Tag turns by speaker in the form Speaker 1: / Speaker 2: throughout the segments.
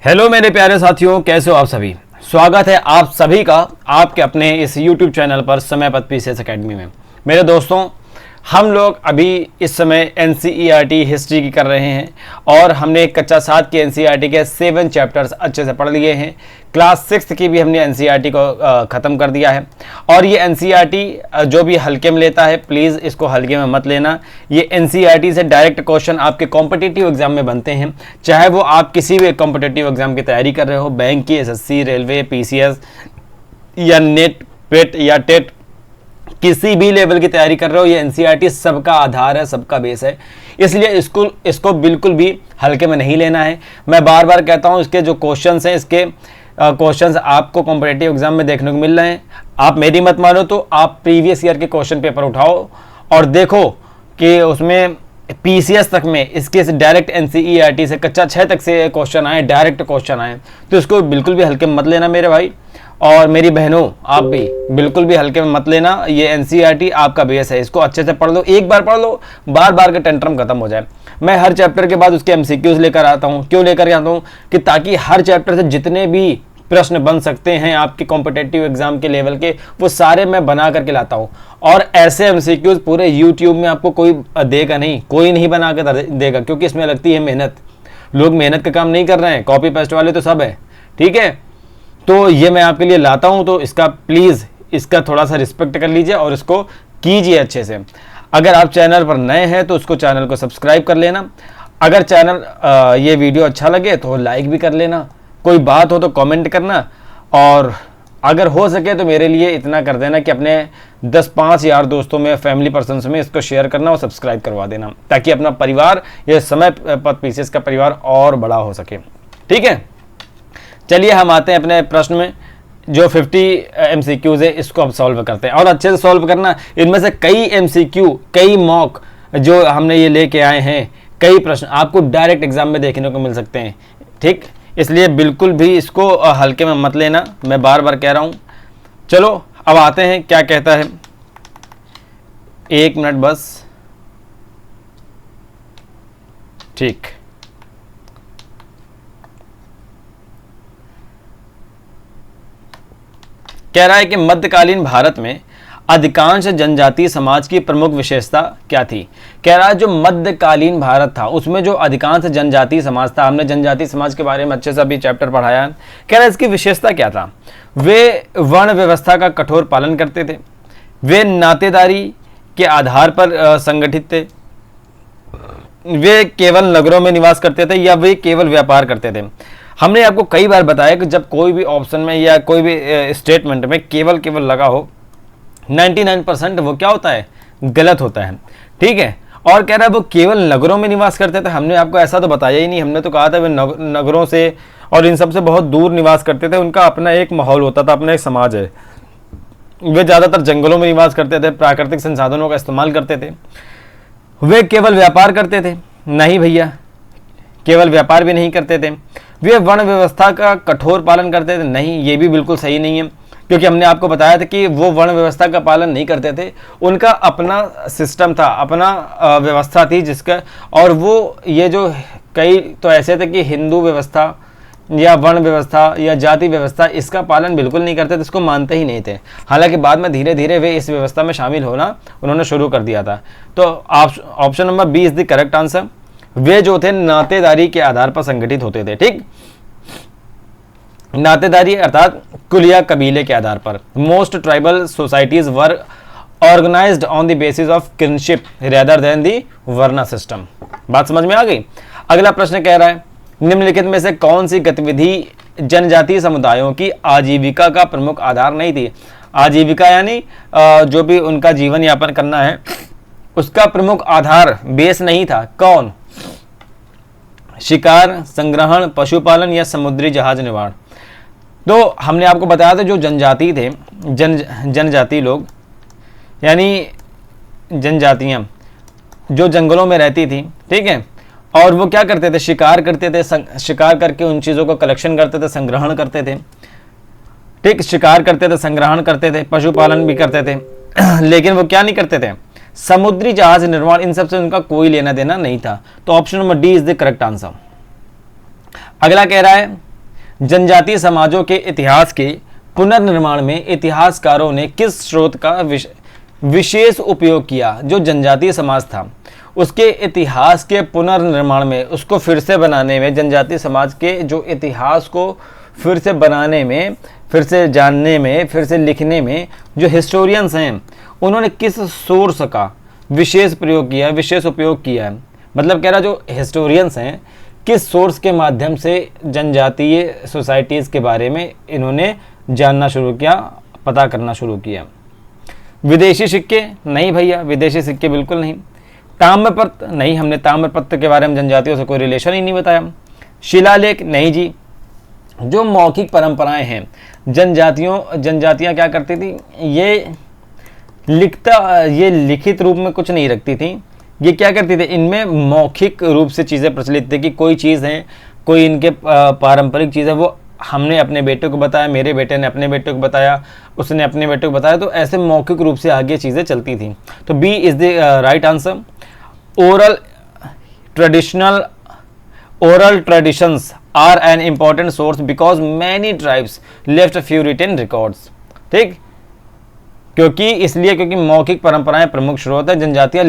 Speaker 1: Hello मेरे प्यारे साथियों, कैसे हो आप सभी। स्वागत है आप सभी का आपके अपने इस YouTube चैनल पर समय पथ पीसीएस एकेडमी में। मेरे दोस्तों, हम लोग अभी इस समय NCERT हिस्ट्री की कर रहे हैं और हमने कक्षा 7 की NCERT के 7 चैप्टर्स अच्छे से पढ़ लिए हैं। क्लास 6 की भी हमने NCERT को ख़त्म कर दिया है। और ये NCERT जो भी हल्के में लेता है, प्लीज़ इसको हल्के में मत लेना। ये NCERT से डायरेक्ट क्वेश्चन आपके कॉम्पिटिटिव एग्जाम में बनते हैं, चाहे वो आप किसी भी कॉम्पिटिटिव एग्जाम की तैयारी कर रहे हो, बैंक की, SSC, रेलवे, PCS या नेट, पेट या टेट, किसी भी लेवल की तैयारी कर रहे हो, ये NCERT सबका आधार है, सबका बेस है। इसलिए इसको बिल्कुल भी हल्के में नहीं लेना है। मैं बार बार कहता हूं, इसके जो क्वेश्चंस हैं, इसके क्वेश्चंस आपको कॉम्पिटिटिव एग्जाम में देखने को मिल रहे हैं। आप मेरी मत मानो तो आप प्रीवियस ईयर के क्वेश्चन पेपर उठाओ और देखो कि उसमें PCS तक में इसके डायरेक्ट NCERT से कक्षा 6 तक से क्वेश्चन आए, डायरेक्ट क्वेश्चन आए, तो इसको बिल्कुल भी हल्के में मत लेना मेरे भाई और मेरी बहनों। आप भी बिल्कुल भी हल्के में मत लेना। ये NCERT आपका बेस है, इसको अच्छे से पढ़ लो, एक बार पढ़ लो, बार बार का टेंट्रम खत्म हो जाए। मैं हर चैप्टर के बाद उसके MCQs लेकर आता हूँ। क्यों लेकर आता हूँ? कि ताकि हर चैप्टर से जितने भी प्रश्न बन सकते हैं आपके कॉम्पिटिटिव एग्जाम के लेवल के, वो सारे मैं बना करके लाता हूँ। और ऐसे MCQs पूरे YouTube में आपको कोई देगा नहीं, कोई नहीं बना कर देगा, क्योंकि इसमें लगती है मेहनत। लोग मेहनत का काम नहीं कर रहे हैं, कॉपी पेस्ट वाले तो सब है, ठीक है। तो ये मैं आपके लिए लाता हूं, तो इसका प्लीज़ इसका थोड़ा सा रिस्पेक्ट कर लीजिए और इसको कीजिए अच्छे से। अगर आप चैनल पर नए हैं तो उसको चैनल को सब्सक्राइब कर लेना। अगर चैनल ये वीडियो अच्छा लगे तो लाइक भी कर लेना। कोई बात हो तो कमेंट करना, और अगर हो सके तो मेरे लिए इतना कर देना कि अपने 10-5 यार दोस्तों में, फैमिली पर्सन्स में इसको शेयर करना और सब्सक्राइब करवा देना, ताकि अपना परिवार, ये समय पथ पीसीएस का परिवार और बड़ा हो सके, ठीक है। चलिए हम आते हैं अपने प्रश्न में। जो 50 MCQs है, इसको अब सॉल्व करते हैं और अच्छे से सॉल्व करना। इनमें से कई MCQ, कई मॉक जो हमने ये लेके आए हैं, कई प्रश्न आपको डायरेक्ट एग्जाम में देखने को मिल सकते हैं, ठीक। इसलिए बिल्कुल भी इसको हल्के में मत लेना, मैं बार बार कह रहा हूँ। चलो अब आते हैं क्या कहता है। 1 मिनट बस, ठीक। कह रहा है कि मध्यकालीन भारत में अधिकांश जनजातीय समाज की प्रमुख विशेषता क्या थी। कह रहा है जो मध्यकालीन भारत था उसमें जो अधिकांश जनजातीय समाज था, हमने जनजातीय समाज के बारे में अच्छे से अभी चैप्टर पढ़ाया है। कह रहा है इसकी विशेषता क्या था। वे वर्ण व्यवस्था का कठोर पालन करते थे, वे नातेदारी के आधार पर संगठित थे, वे केवल नगरों में निवास करते थे, या वे केवल व्यापार करते थे। हमने आपको कई बार बताया कि जब कोई भी ऑप्शन में या कोई भी स्टेटमेंट में केवल लगा हो, 99% वो क्या होता है, गलत होता है, ठीक है। और कह रहा है वो केवल नगरों में निवास करते थे। हमने आपको ऐसा तो बताया ही नहीं, हमने तो कहा था वे नगरों से और इन सब से बहुत दूर निवास करते थे। उनका अपना एक माहौल होता था, अपना एक समाज है। वे ज़्यादातर जंगलों में निवास करते थे, प्राकृतिक संसाधनों का इस्तेमाल करते थे। वे केवल व्यापार करते थे, नहीं भैया, केवल व्यापार भी नहीं करते थे। वे वर्ण व्यवस्था का कठोर पालन करते थे, नहीं, ये भी बिल्कुल सही नहीं है, क्योंकि हमने आपको बताया था कि वो वर्ण व्यवस्था का पालन नहीं करते थे। उनका अपना सिस्टम था, अपना व्यवस्था थी जिसका, और वो ये जो कई तो ऐसे थे कि हिंदू व्यवस्था या वर्ण व्यवस्था या जाति व्यवस्था, इसका पालन बिल्कुल नहीं करते थे, इसको मानते ही नहीं थे। हालांकि बाद में धीरे धीरे वे इस व्यवस्था में शामिल होना उन्होंने शुरू कर दिया था। तो option number B is the correct answer. वे जो थे नातेदारी के आधार पर संगठित होते थे, ठीक। नातेदारी अर्थात कुल या कबीले के आधार पर। Most tribal societies were organized on the basis of kinship rather than the varna system. बात समझ में आ गई। अगला प्रश्न कह रहा है, निम्नलिखित में से कौन सी गतिविधि जनजातीय समुदायों की आजीविका का प्रमुख आधार नहीं थी। आजीविका यानी जो भी उनका जीवन यापन करना है, उसका प्रमुख आधार, बेस नहीं था। कौन? शिकार, संग्रहण, पशुपालन या समुद्री जहाज निर्माण। तो हमने आपको बताया था जो जनजाति थे, जनजाति लोग यानी जनजातियां जो जंगलों में रहती थी, ठीक है, और वो क्या करते थे, शिकार करते थे, शिकार करके उन चीज़ों को कलेक्शन करते थे, संग्रहण करते थे, ठीक, शिकार करते थे, संग्रहण करते थे, पशुपालन भी करते थे, लेकिन वो क्या नहीं करते थे, समुद्री जहाज निर्माण, इन सब से उनका कोई लेना देना नहीं था। तो option number D is the correct answer. अगला कह रहा है जनजातीय समाजों के इतिहास के पुनर्निर्माण में इतिहासकारों ने किस स्रोत का विशेष उपयोग किया? जो जनजातीय समाज था उसके इतिहास के पुनर्निर्माण में, उसको फिर से बनाने में, जनजातीय समाज के जो इतिहास को फिर से बनाने में, फिर से जानने में, फिर से लिखने में जो हिस्टोरियंस हैं उन्होंने किस सोर्स का विशेष प्रयोग किया, विशेष उपयोग किया है? मतलब कह रहा जो हिस्टोरियंस हैं किस सोर्स के माध्यम से जनजातीय सोसाइटीज़ के बारे में इन्होंने जानना शुरू किया, पता करना शुरू किया। विदेशी सिक्के? नहीं भैया, विदेशी सिक्के बिल्कुल नहीं। ताम्रपत्र? नहीं, हमने ताम्रपत्र के बारे में जनजातियों से कोई रिलेशन ही नहीं बताया। शिलालेख? नहीं जी। जो मौखिक परंपराएं हैं, जनजातियां क्या करती थी, ये लिखित रूप में कुछ नहीं रखती थी। ये क्या करती थी, इनमें मौखिक रूप से चीज़ें प्रचलित थी कि कोई चीज़ है, कोई इनके पारंपरिक चीज़ है, वो हमने अपने बेटे को बताया, मेरे बेटे ने अपने बेटे को बताया, उसने अपने बेटे को बताया, तो ऐसे मौखिक रूप से आगे चीज़ें चलती थी। तो B is the right answer. oral traditions are an important source because many tribes left few written records। ठीक, क्योंकि मौखिक परंपराएं प्रमुख स्रोत है। जनजातियां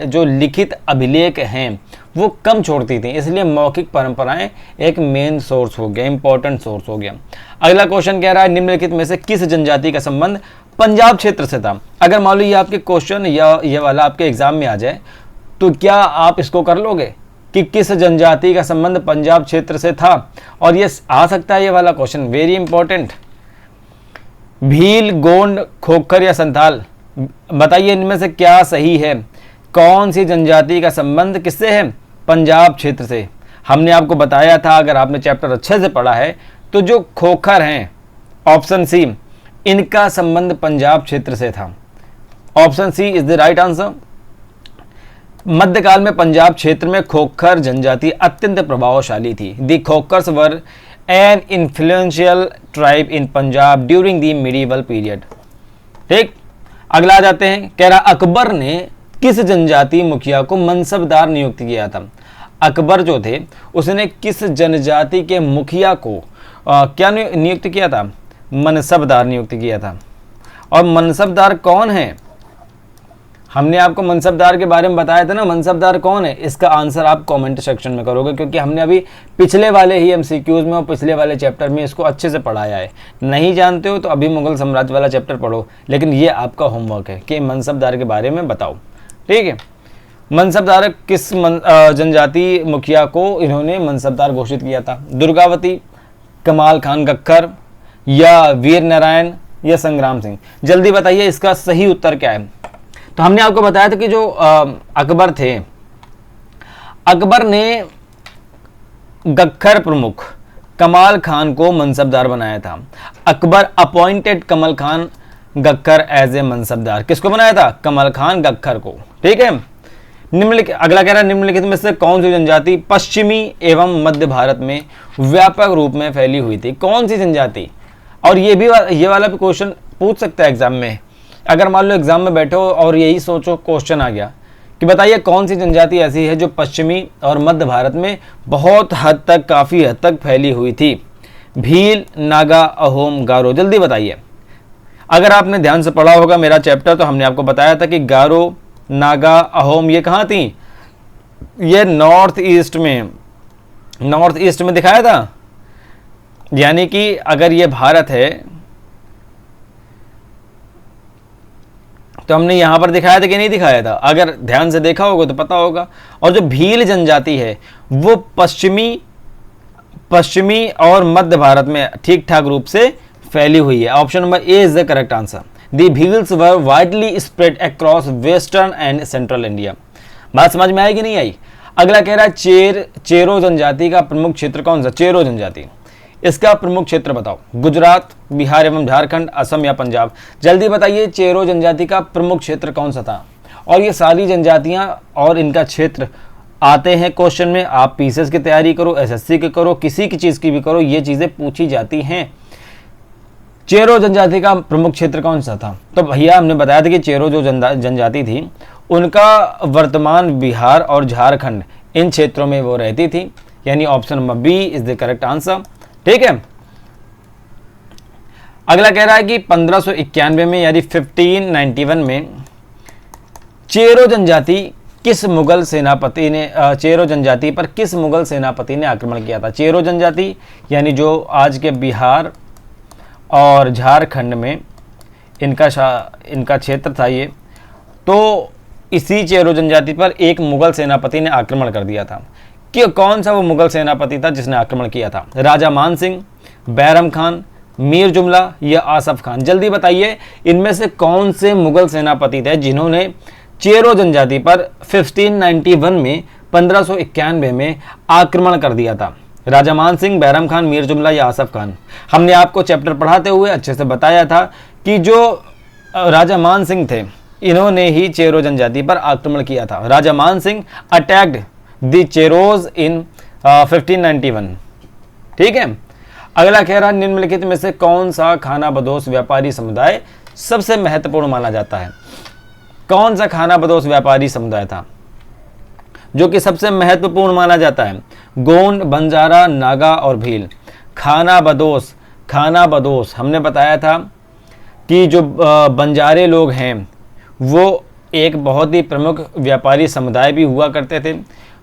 Speaker 1: जो लिखित अभिलेख हैं वो कम छोड़ती थी, इसलिए मौखिक परंपराएं एक मेन सोर्स हो गया, इंपॉर्टेंट सोर्स हो गया। अगला क्वेश्चन कह रहा है निम्नलिखित में से किस जनजाति का संबंध पंजाब क्षेत्र से था? अगर मान लो ये आपके क्वेश्चन या ये वाला आपके एग्जाम में आ जाए तो क्या आप इसको कर लोगे कि किस जनजाति का संबंध पंजाब क्षेत्र से था? और ये आ सकता है ये वाला question, very important. Bhil, Gond, Khokhar या संथाल, बताइए इनमें से क्या सही है? कौन सी जनजाति का संबंध किससे है? पंजाब क्षेत्र से। हमने आपको बताया था, अगर आपने चैप्टर अच्छे से पढ़ा है, तो जो खोखर हैं, ऑप्शन सी, इनका संबंध पंजाब क्षेत्र से था। Option C is the right answer. मध्यकाल में पंजाब क्षेत्र में खोखर जनजाति अत्यंत प्रभावशाली थी। The Khokhars were an influential tribe in Punjab during the medieval period. ठीक, अगला आ जाते हैं। कह रहा अकबर ने किस जनजाति मुखिया को मनसबदार नियुक्त किया था? अकबर जो थे उसने किस जनजाति के मुखिया को क्या नियुक्त किया था? मनसबदार नियुक्त किया था। और मनसबदार कौन है? हमने आपको मनसबदार के बारे में बताया था ना, मनसबदार कौन है? इसका आंसर आप कमेंट सेक्शन में करोगे, क्योंकि हमने अभी पिछले वाले ही एमसीक्यूज में और पिछले वाले चैप्टर में इसको अच्छे से पढ़ाया है। नहीं जानते हो तो अभी मुगल साम्राज्य वाला चैप्टर पढ़ो, लेकिन ये आपका होमवर्क है कि मनसबदार के बारे में बताओ। ठीक है, मनसबदार किस जनजाति मुखिया को इन्होंने मनसबदार घोषित किया था? दुर्गावती, कमाल खान गक्खर या वीर नारायण या संग्राम सिंह? जल्दी बताइए इसका सही उत्तर क्या है। तो हमने आपको बताया था कि जो अकबर थे, अकबर ने गक्खर प्रमुख कमाल खान को मनसबदार बनाया था। Akbar appointed Kamal Khan Gakhar as a mansabdar. किसको बनाया था? कमल खान गक्खर को। ठीक है, निम्नलिखित, अगला कह रहा है निम्नलिखित में से कौन सी जनजाति पश्चिमी एवं मध्य भारत में व्यापक रूप में फैली हुई थी? कौन सी जनजाति? और ये वाला भी क्वेश्चन पूछ सकता है एग्जाम में। अगर मान लो एग्जाम में बैठो और यही सोचो, क्वेश्चन आ गया कि बताइए कौन सी जनजाति ऐसी है जो पश्चिमी और मध्य भारत में बहुत हद तक, काफ़ी हद तक फैली हुई थी? भील, नागा, अहोम, गारो? जल्दी बताइए। अगर आपने ध्यान से पढ़ा होगा मेरा चैप्टर तो हमने आपको बताया था कि गारो, नागा, अहोम ये कहाँ थी? ये नॉर्थ ईस्ट में दिखाया था। यानी कि अगर ये भारत है तो हमने यहां पर दिखाया था कि नहीं दिखाया था? अगर ध्यान से देखा होगा तो पता होगा। और जो भील जनजाति है वो पश्चिमी और मध्य भारत में ठीक ठाक रूप से फैली हुई है। Option number A is the correct answer. The Bhils were widely spread across western and central India. बात समझ में आई कि नहीं आई? अगला कह रहा है चेरो जनजाति का प्रमुख क्षेत्र कौन सा? चेरो जनजाति, इसका प्रमुख क्षेत्र बताओ। गुजरात, बिहार एवं झारखंड, असम या पंजाब? जल्दी बताइए चेरो जनजाति का प्रमुख क्षेत्र कौन सा था? और ये सारी जनजातियां और इनका क्षेत्र आते हैं क्वेश्चन में। आप पीसीएस की तैयारी करो, एसएससी की करो, किसी की चीज़ की भी करो, ये चीज़ें पूछी जाती हैं। चेरो जनजाति का प्रमुख क्षेत्र कौन सा था? तो भैया हमने बताया था कि चेरो जो जनजाति थी उनका वर्तमान बिहार और झारखंड इन क्षेत्रों में वो रहती थी। यानी option number B is the correct answer. ठीक है। अगला कह रहा है कि 1591 में यानी 1591 में चेरो जनजाति किस मुगल सेनापति ने चेरो जनजाति पर किस मुगल सेनापति ने आक्रमण किया था? चेरो जनजाति यानी जो आज के बिहार और झारखंड में इनका क्षेत्र था ये, तो इसी चेरो जनजाति पर एक मुगल सेनापति ने आक्रमण कर दिया था। कि कौन सा वो मुगल सेनापति था जिसने आक्रमण किया था? राजा मान सिंह, बैरम खान, मीर जुमला या आसफ खान? जल्दी बताइए, इनमें से कौन से मुगल सेनापति थे जिन्होंने चेरो जनजाति पर 1591 में 1591 में आक्रमण कर दिया था? राजा मान सिंह, बैरम खान, मीर जुमला या आसफ खान? हमने आपको चैप्टर पढ़ाते हुए अच्छे से बताया था कि जो राजा मान सिंह थे इन्होंने ही चेरो जनजाति पर आक्रमण किया था। राजा मान सिंह अटैक्ड द चेरोज इन 1591। ठीक है। अगला कह रहा, निम्नलिखित में से कौन सा खाना बदोश व्यापारी समुदाय सबसे महत्वपूर्ण माना जाता है? कौन सा खाना बदोश व्यापारी समुदाय था जो कि सबसे महत्वपूर्ण माना जाता है? गोंड, बंजारा, नागा और भील। खाना बदोश हमने बताया था कि जो बंजारे लोग हैं वो एक बहुत ही प्रमुख व्यापारी समुदाय भी हुआ करते थे।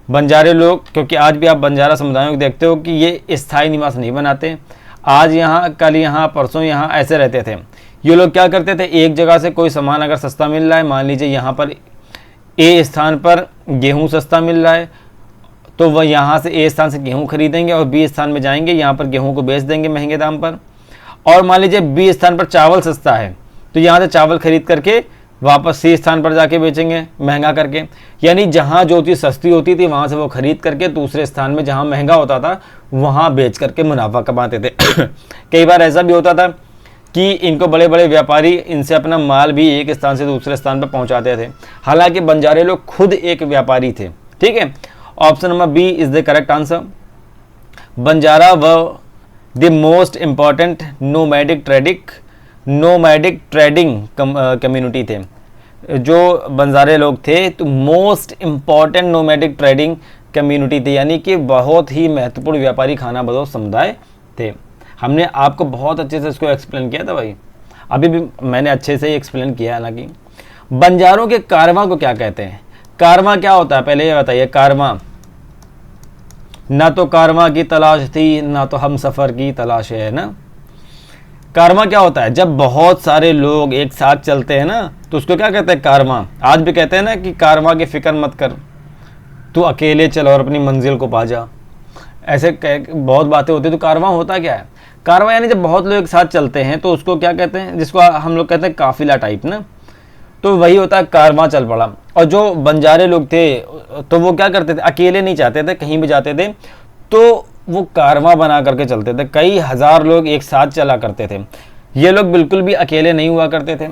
Speaker 1: बंजारे लोग, क्योंकि आज भी आप बंजारा समुदायों को देखते हो कि ये स्थायी निवास नहीं बनाते, आज यहाँ कल यहाँ परसों यहाँ ऐसे रहते थे। ये लोग क्या करते थे, एक जगह से कोई सामान अगर सस्ता मिल रहा है, मान लीजिए यहाँ पर ए स्थान पर गेहूँ सस्ता मिल रहा है तो वह यहाँ से ए स्थान से गेहूँ खरीदेंगे और बी स्थान में जाएंगे, यहाँ पर गेहूँ को बेच देंगे महंगे दाम पर। और मान लीजिए बी स्थान पर चावल सस्ता है तो यहाँ से चावल खरीद करके वापस सी स्थान पर जाके बेचेंगे महंगा करके। यानी जहाँ जो चीज़ सस्ती होती थी वहाँ से वो खरीद करके दूसरे स्थान में जहाँ महंगा होता था वहाँ बेच करके मुनाफा कमाते थे। कई बार ऐसा भी होता था कि इनको बड़े बड़े व्यापारी इनसे अपना माल भी एक स्थान से दूसरे स्थान पर पहुँचाते थे। हालांकि बंजारे लोग खुद एक व्यापारी थे। ठीक है। Option number B is the correct answer. Banjara were the most important nomadic trading community थे। जो बंजारे लोग थे तो most important nomadic trading community थी, यानी कि बहुत ही महत्वपूर्ण व्यापारी खाना बदोश समुदाय थे। हमने आपको बहुत अच्छे से इसको एक्सप्लेन किया था भाई, अभी भी मैंने अच्छे से ही एक्सप्लेन किया है। हालांकि बंजारों के कारवां को क्या कहते हैं? कारवां क्या होता है पहले ये बताइए। कारवां, ना तो कारवां की तलाश थी ना तो हम सफ़र की तलाश है ना। कारवां क्या होता है? जब बहुत सारे लोग एक साथ चलते हैं ना तो उसको क्या कहते हैं? कारवां। आज भी कहते हैं ना कि कारवां की फिक्र मत कर, तू अकेले चल और अपनी मंजिल को पा जा। ऐसे बहुत बातें होती है। तो कारवां होता क्या है? कारवां यानी जब बहुत लोग एक साथ चलते हैं तो उसको क्या कहते हैं? जिसको हम लोग कहते हैं काफिला टाइप ना, तो वही होता है कारवां चल पड़ा। और जो बंजारे लोग थे तो वो क्या करते थे? अकेले नहीं जाते थे, कहीं भी जाते थे तो वो कारवां बना करके चलते थे। कई हजार लोग एक साथ चला करते थे। ये लोग बिल्कुल भी अकेले नहीं हुआ करते थे।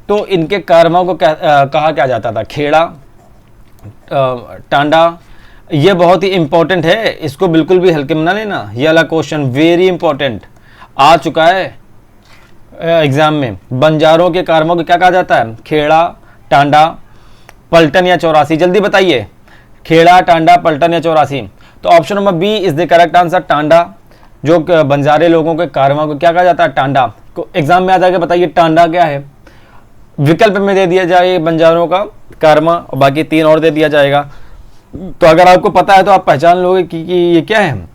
Speaker 1: तो इनके कारवां को कहा क्या जाता था? खेड़ा, टांडा। ये बहुत ही इंपॉर्टेंट है, इसको बिल्कुल भी हल्के में ना लेना। ये वाला क्वेश्चन वेरी इंपॉर्टेंट आ चुका है एग्जाम में। बंजारों के कारवां को क्या कहा जाता है? खेड़ा, टांडा, पलटन या चौरासी? जल्दी बताइए, खेड़ा, टांडा, पलटन या चौरासी? तो option number B is the correct answer, Tanda. जो बंजारे लोगों के कारवां को क्या कहा जाता है? टांडा। को एग्जाम में आ जाके बताइए टांडा क्या है। विकल्प में दे दिया जाए बंजारों का कारवां और बाकी तीन और दे दिया जाएगा। तो अगर आपको पता है तो आप पहचान लोगे कि ये क्या है,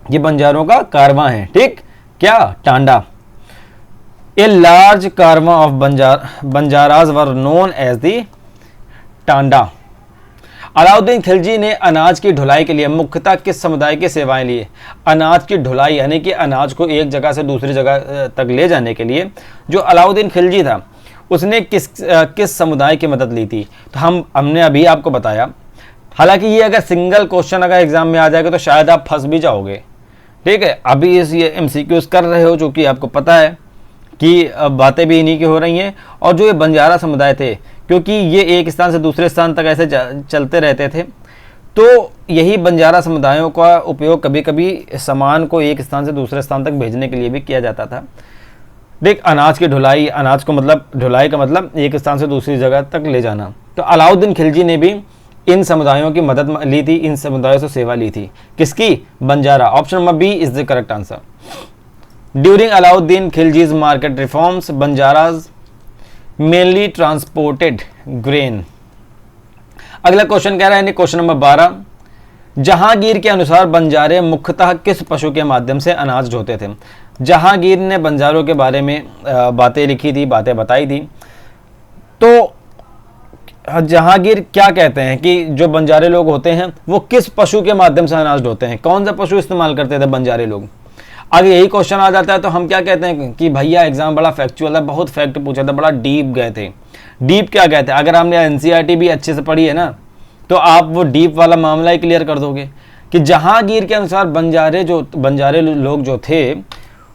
Speaker 1: ये बंजारों का कारवां है। ठीक, क्या? Tanda. A large caravan of Banjaras were known as the Tanda. Alauddin Khilji ने अनाज की ढुलाई के लिए मुख्यतः किस समुदाय की सेवाएं ली? अनाज की ढुलाई यानी कि अनाज को एक जगह से दूसरी जगह तक ले जाने के लिए जो अलाउद्दीन खिलजी था उसने किस समुदाय की मदद ली थी? तो हमने अभी आपको बताया। हालांकि ये अगर सिंगल क्वेश्चन अगर एग्जाम में आ जाएगा तो शायद आप फंस भी जाओगे। ठीक है, अभी ये MCQs कर रहे हो जो कि आपको पता है कि बातें भी इन्हीं की हो रही हैं। और जो ये बंजारा समुदाय थे, क्योंकि ये एक स्थान से दूसरे स्थान तक ऐसे चलते रहते थे, तो यही बंजारा समुदायों का उपयोग कभी कभी सामान को एक स्थान से दूसरे स्थान तक भेजने के लिए भी किया जाता था। देख, अनाज की ढुलाई, अनाज को मतलब ढुलाई का मतलब एक स्थान से दूसरी जगह तक ले जाना। तो अलाउद्दीन खिलजी ने भी इन समुदायों की मदद ली थी, इन समुदायों से सेवा ली थी। किसकी? Banjara. Option number B is the correct answer. During Alauddin Khilji's market reforms Banjaras mainly transported grain. अगला क्वेश्चन कह रहा है क्वेश्चन नंबर 12, जहांगीर के अनुसार बंजारे मुख्यतः किस पशु के माध्यम से अनाज ढोते थे? जहांगीर ने बंजारों के बारे में बातें लिखी थी, बातें बताई थी। तो जहांगीर क्या कहते हैं कि जो बंजारे लोग होते हैं वो किस पशु के माध्यम से अनाज ढोते हैं? कौन सा पशु इस्तेमाल करते थे बंजारे लोग? आगे यही क्वेश्चन आ जाता है तो हम क्या कहते हैं कि भैया एग्जाम बड़ा फैक्चुअल है, बहुत फैक्ट पूछा था, बड़ा डीप गए थे। डीप क्या कहते हैं? अगर हमने एनसीईआरटी भी अच्छे से पढ़ी है ना तो आप वो डीप वाला मामला ही क्लियर कर दोगे कि जहांगीर के अनुसार बंजारे लोग जो थे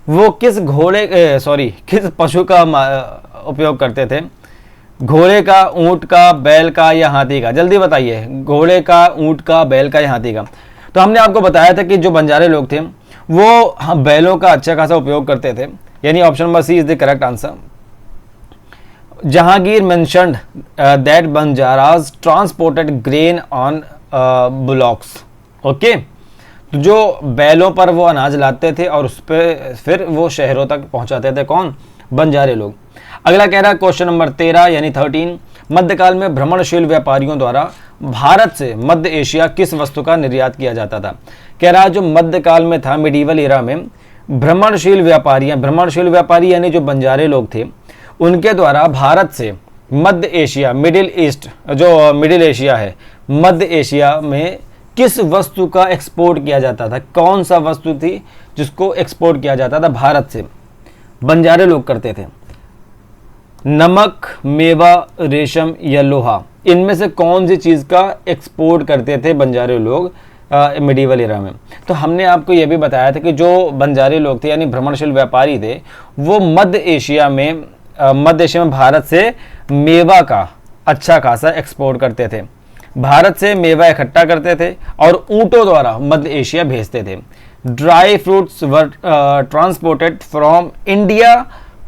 Speaker 1: वो किस पशु का उपयोग करते थे? घोड़े का, ऊंट का, बैल का या हाथी का? जल्दी बताइए, घोड़े का, ऊंट का, बैल का या हाथी का? तो हमने आपको बताया था कि जो बंजारे लोग थे वो बैलों का अच्छा खासा उपयोग करते थे, यानी option number C is the correct answer. Jahangir mentioned that Banjaras transported grain on bullocks. Okay, तो जो बैलों पर वो अनाज लाते थे और उस पर फिर वो शहरों तक पहुंचाते थे। कौन? बंजारे लोग। अगला कह रहा है क्वेश्चन नंबर 13 यानी 13, मध्यकाल में भ्रमणशील व्यापारियों द्वारा भारत से मध्य एशिया किस वस्तु का निर्यात किया जाता था? कह रहा है जो मध्यकाल में था, मिडीवल एरा में, भ्रमणशील व्यापारी यानी जो बंजारे लोग थे उनके द्वारा भारत से मध्य एशिया, मिडिल ईस्ट, जो मिडिल एशिया है, मध्य एशिया में किस वस्तु का एक्सपोर्ट किया जाता था? कौन सा वस्तु थी जिसको एक्सपोर्ट किया जाता था भारत से? बंजारे लोग करते थे। नमक, मेवा, रेशम या लोहा, इनमें से कौन सी चीज का एक्सपोर्ट करते थे बंजारे लोग मिडीवल एरा में? तो हमने आपको यह भी बताया था कि जो बंजारे लोग थे यानी भ्रमणशील व्यापारी थे वो मध्य एशिया में भारत से मेवा का अच्छा खासा एक्सपोर्ट करते थे। भारत से मेवा इकट्ठा करते थे और ऊंटों द्वारा मध्य एशिया भेजते थे। Dry fruits were transported from India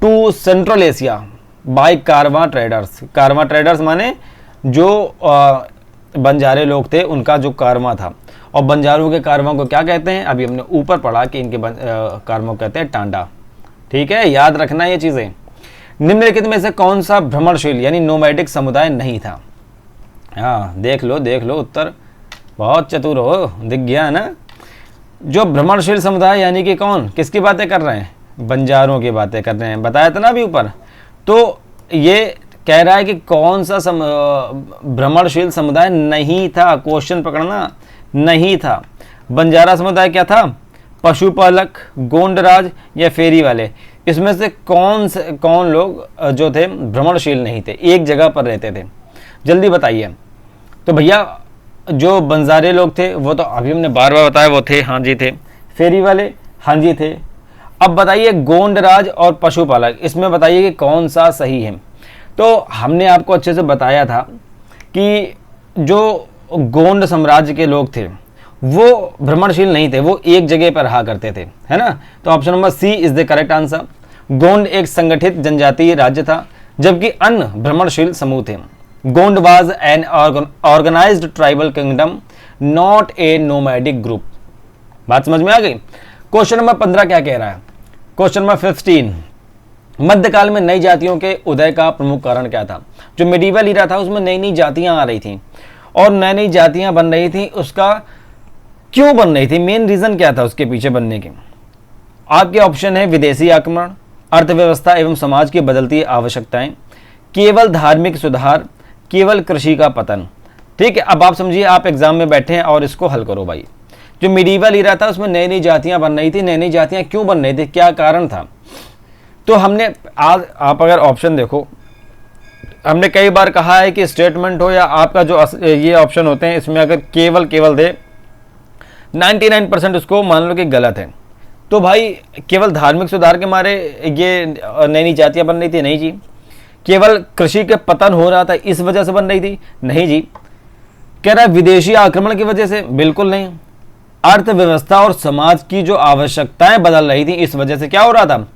Speaker 1: to Central Asia by caravan traders. Caravan traders माने जो बंजारे लोग थे उनका जो कारवां था। और बंजारों के कारवां को क्या कहते हैं? अभी हमने ऊपर पढ़ा कि इनके कारवां को कहते हैं टांडा। ठीक है, याद रखना ये चीजें। निम्नलिखित में से कौन सा भ्रमणशील यानी नोमैडिक समुदाय नहीं था? हाँ, देख लो उत्तर, बहुत चतुर हो, दिख गया ना। जो भ्रमणशील समुदाय यानी कि कौन, किसकी बातें कर रहे हैं? बंजारों की बातें कर रहे हैं, बताया था ना अभी ऊपर। तो ये कह रहा है कि कौन सा भ्रमणशील समुदाय नहीं था। क्वेश्चन पकड़ना, नहीं था। बंजारा समुदाय क्या था? पशुपालक, गोंडराज या फेरी वाले? इसमें से कौन लोग जो थे भ्रमणशील नहीं थे, एक जगह पर रहते थे? जल्दी बताइए। तो भैया जो बंजारे लोग थे वो तो अभी हमने बार बार बताया वो थे, हाँ जी थे। फेरी वाले, हाँ जी थे। अब बताइए गोंडराज और पशुपालक, इसमें बताइए कि कौन सा सही है? तो हमने आपको अच्छे से बताया था कि जो गोंड साम्राज्य के लोग थे वो भ्रमणशील नहीं थे, वो एक जगह पर रहा करते थे, है ना। तो option number C is the correct answer. Gond एक संगठित जनजातीय राज्य था जबकि अन्य भ्रमणशील समूह थे। Gond was an organized tribal kingdom, not a nomadic group. बात समझ में आ गई? क्वेश्चन नंबर 15 क्या कह रहा है? क्वेश्चन नंबर 15, मध्यकाल में नई जातियों के उदय का प्रमुख कारण क्या था? जो मिडीवल ईरा था उसमें नई नई जातियां आ रही थी और नई नई जातियां बन रही थी, उसका क्यों बन रही थी, मेन रीजन क्या था उसके पीछे बनने के? आपके ऑप्शन है विदेशी आक्रमण, अर्थव्यवस्था एवं समाज की बदलती आवश्यकताएं, केवल धार्मिक सुधार, केवल कृषि का पतन। ठीक है, अब आप समझिए, आप एग्जाम में बैठे हैं और इसको हल करो भाई। जो मिडीवल ईरा था उसमें नई नई जातियां बन रही थी, नई नई जातियां क्यों बन रही थी, क्या कारण था? तो हमने आज आप अगर ऑप्शन देखो, हमने कई बार कहा है कि स्टेटमेंट हो या आपका जो ये ऑप्शन होते हैं इसमें अगर केवल दे 99% उसको मान लो कि गलत है। तो भाई केवल धार्मिक सुधार के मारे ये नई नई जातियां बन रही थी? नहीं जी। केवल कृषि के पतन हो रहा था इस वजह से बन रही थी? नहीं जी। कह रहा है विदेशी आक्रमण की वजह से? बिल्कुल नहीं। अर्थव्यवस्था और समाज की जो आवश्यकताएं बदल रही थी इस वजह से क्या हो रहा था?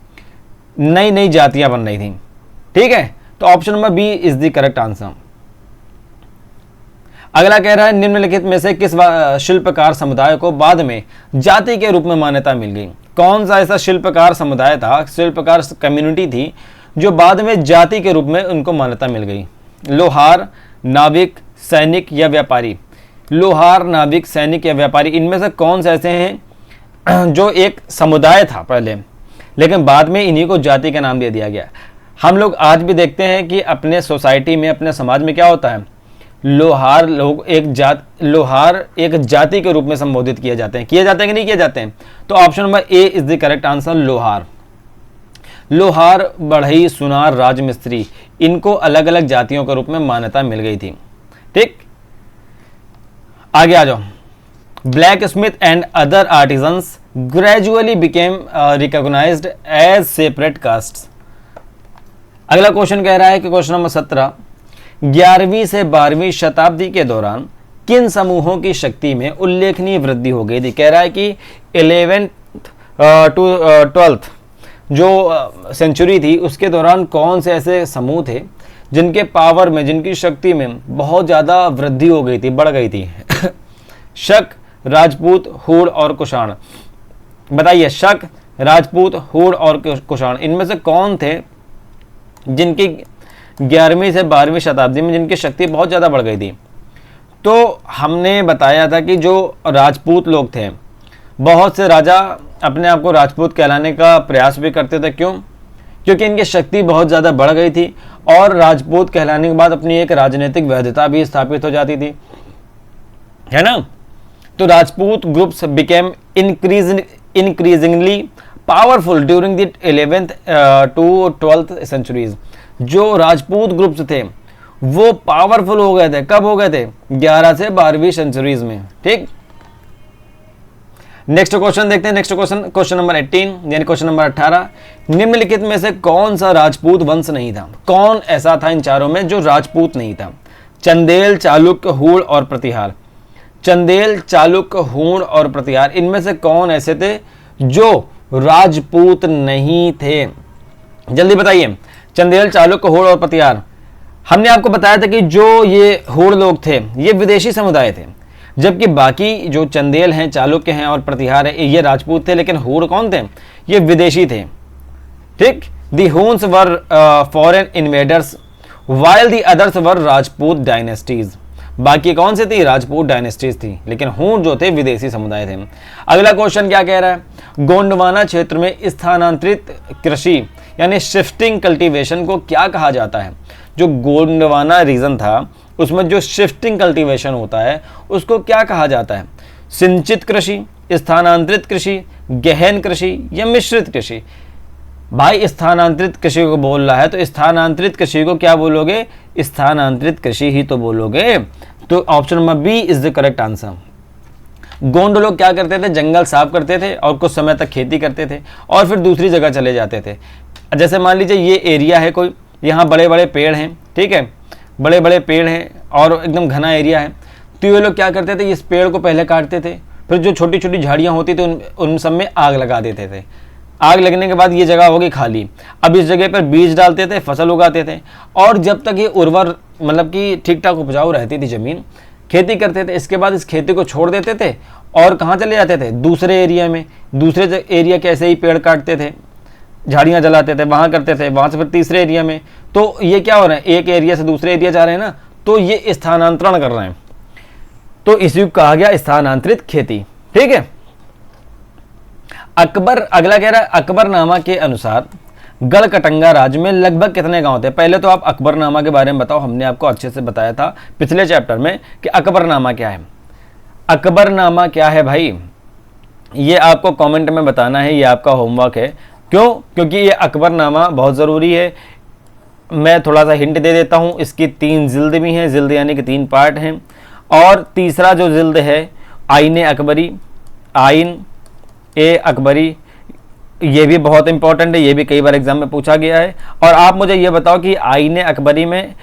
Speaker 1: नई नई जातियां बन रही थी। ठीक है, तो option number B is the correct answer. अगला कह रहा है निम्नलिखित में से किस शिल्पकार समुदाय को बाद में जाति के रूप में मान्यता मिल गई। कौन सा ऐसा शिल्पकार समुदाय था, शिल्पकार कम्युनिटी थी जो बाद में जाति के रूप में उनको मान्यता मिल गई। लोहार, नाविक, सैनिक या व्यापारी। लोहार, नाविक, सैनिक या व्यापारी, इनमें से कौन से ऐसे हैं जो एक समुदाय था पहले, लेकिन बाद में इन्हीं को जाति का नाम दे दिया गया। हम लोग आज भी देखते हैं कि अपने सोसाइटी में, अपने समाज में क्या होता है, लोहार एक जाति के रूप में संबोधित किए जाते हैं कि नहीं किए जाते हैं। तो option number A is the correct answer, लोहार। लोहार, बढ़ई, सुनार, राजमिस्त्री, इनको अलग अलग जातियों के रूप में मान्यता मिल गई थी। ठीक, आगे आ जाओ। Blacksmith and other artisans gradually became recognised as separate castes. अगला क्वेश्चन कह रहा है कि क्वेश्चन नंबर 17, 11वीं से 12वीं शताब्दी के दौरान किन समूहों की शक्ति में उल्लेखनीय वृद्धि हो गई थी। कह रहा है कि 11th टू 12th जो सेंचुरी थी उसके दौरान कौन से ऐसे समूह थे जिनके पावर में, जिनकी शक्ति में बहुत ज़्यादा वृद्धि हो गई थी, बढ़ गई थी। शक, राजपूत, हूण और कुषाण। बताइए, शक, राजपूत, हूण और कुषाण, इनमें से कौन थे जिनकी 11वीं से 12वीं शताब्दी में जिनकी शक्ति बहुत ज़्यादा बढ़ गई थी। तो हमने बताया था कि जो राजपूत लोग थे, बहुत से राजा अपने आप को राजपूत कहलाने का प्रयास भी करते थे। क्यों? क्योंकि इनकी शक्ति बहुत ज़्यादा बढ़ गई थी और राजपूत कहलाने के बाद अपनी एक राजनीतिक वैधता भी स्थापित हो जाती थी, है ना। तो Rajput groups became increasingly powerful during the 11th to 12th centuries. जो राजपूत ग्रुप्स थे वो पावरफुल हो गए थे। कब हो गए थे? 11 से 12वीं सेंचुरीज में। ठीक, नेक्स्ट क्वेश्चन देखते हैं। नेक्स्ट क्वेश्चन नंबर 18 यानी क्वेश्चन नंबर 18, निम्नलिखित में से कौन सा राजपूत वंश नहीं था? कौन ऐसा था इन चारों में जो राजपूत नहीं था? चंदेल, चालुक्य, हूण और प्रतिहार। चंदेल, चालुक्य, हूण और प्रतिहार, इनमें से कौन ऐसे थे जो राजपूत नहीं थे? जल्दी बताइए। चंदेल, चालुक्य, हूण और प्रतिहार। हमने आपको बताया था कि जो ये हूण लोग थे ये विदेशी समुदाय थे, जबकि बाकी जो चंदेल हैं, चालुक्य हैं और प्रतिहार है ये राजपूत थे, लेकिन हूण कौन थे? ये विदेशी थे। ठीक, the Huns were foreign invaders while the others were Rajput dynasties. बाकी कौन से थी? राजपूत डायनेस्टीज थी, लेकिन हूण जो थे विदेशी समुदाय थे। अगला क्वेश्चन क्या कह रहा है? गोंडवाना क्षेत्र में स्थानांतरित कृषि यानी शिफ्टिंग कल्टीवेशन को क्या कहा जाता है? जो गोंडवाना रीजन था उसमें जो शिफ्टिंग कल्टीवेशन होता है उसको क्या कहा जाता है? सिंचित कृषि, स्थानांतरित कृषि, गहन कृषि या मिश्रित कृषि? भाई स्थानांतरित कृषि को बोल रहा है तो स्थानांतरित कृषि को क्या बोलोगे? स्थानांतरित कृषि ही तो बोलोगे। तो option number B is the correct answer. Gond लोग क्या करते थे? जंगल साफ करते थे और कुछ समय तक खेती करते थे और फिर दूसरी जगह चले जाते थे। जैसे मान लीजिए ये एरिया है कोई, यहाँ बड़े बड़े पेड़ हैं, ठीक है, बड़े बड़े पेड़ हैं और एकदम घना एरिया है, तो ये लोग क्या करते थे? इस पेड़ को पहले काटते थे, फिर जो छोटी छोटी झाड़ियाँ होती थी उन सब में आग लगा देते थे। आग लगने के बाद ये जगह होगी खाली, अब इस जगह पर बीज डालते थे, फसल उगाते थे और जब तक ये उर्वर मतलब कि ठीक ठाक उपजाऊ रहती थी ज़मीन, खेती करते थे। इसके बाद इस खेती को छोड़ देते थे और कहाँ चले जाते थे? दूसरे एरिया में। दूसरे एरिया के ऐसे ही पेड़ काटते थे, झाड़ियाँ जलाते थे, वहाँ करते थे, वहाँ से फिर तीसरे एरिया में। तो ये क्या हो रहा है? एक एरिया से दूसरे एरिया जा रहे हैं ना, तो ये स्थानांतरण कर रहे हैं। तो इसी को कहा गया स्थानांतरित खेती। ठीक है, अकबर, अगला कह रहा है अकबरनामा के अनुसार गढ़कटंगा राज्य में लगभग कितने गांव थे? पहले तो आप अकबरनामा के बारे में बताओ। हमने आपको अच्छे से बताया था पिछले चैप्टर में कि अकबरनामा क्या है। अकबरनामा क्या है भाई? ये आपको कमेंट में बताना है, ये आपका होमवर्क है। क्यों? क्योंकि ये अकबरनामा बहुत ज़रूरी है। मैं थोड़ा सा हिंट दे देता हूँ, इसकी 3 जिल्द भी हैं, जिल्द यानी कि 3 पार्ट हैं। और तीसरा जो जिल्द है आईन अकबरी, आईन ए अकबरी, ये भी बहुत इंपॉर्टेंट है, ये भी कई बार एग्जाम में पूछा गया है। और आप मुझे ये बताओ कि आईन अकबरी में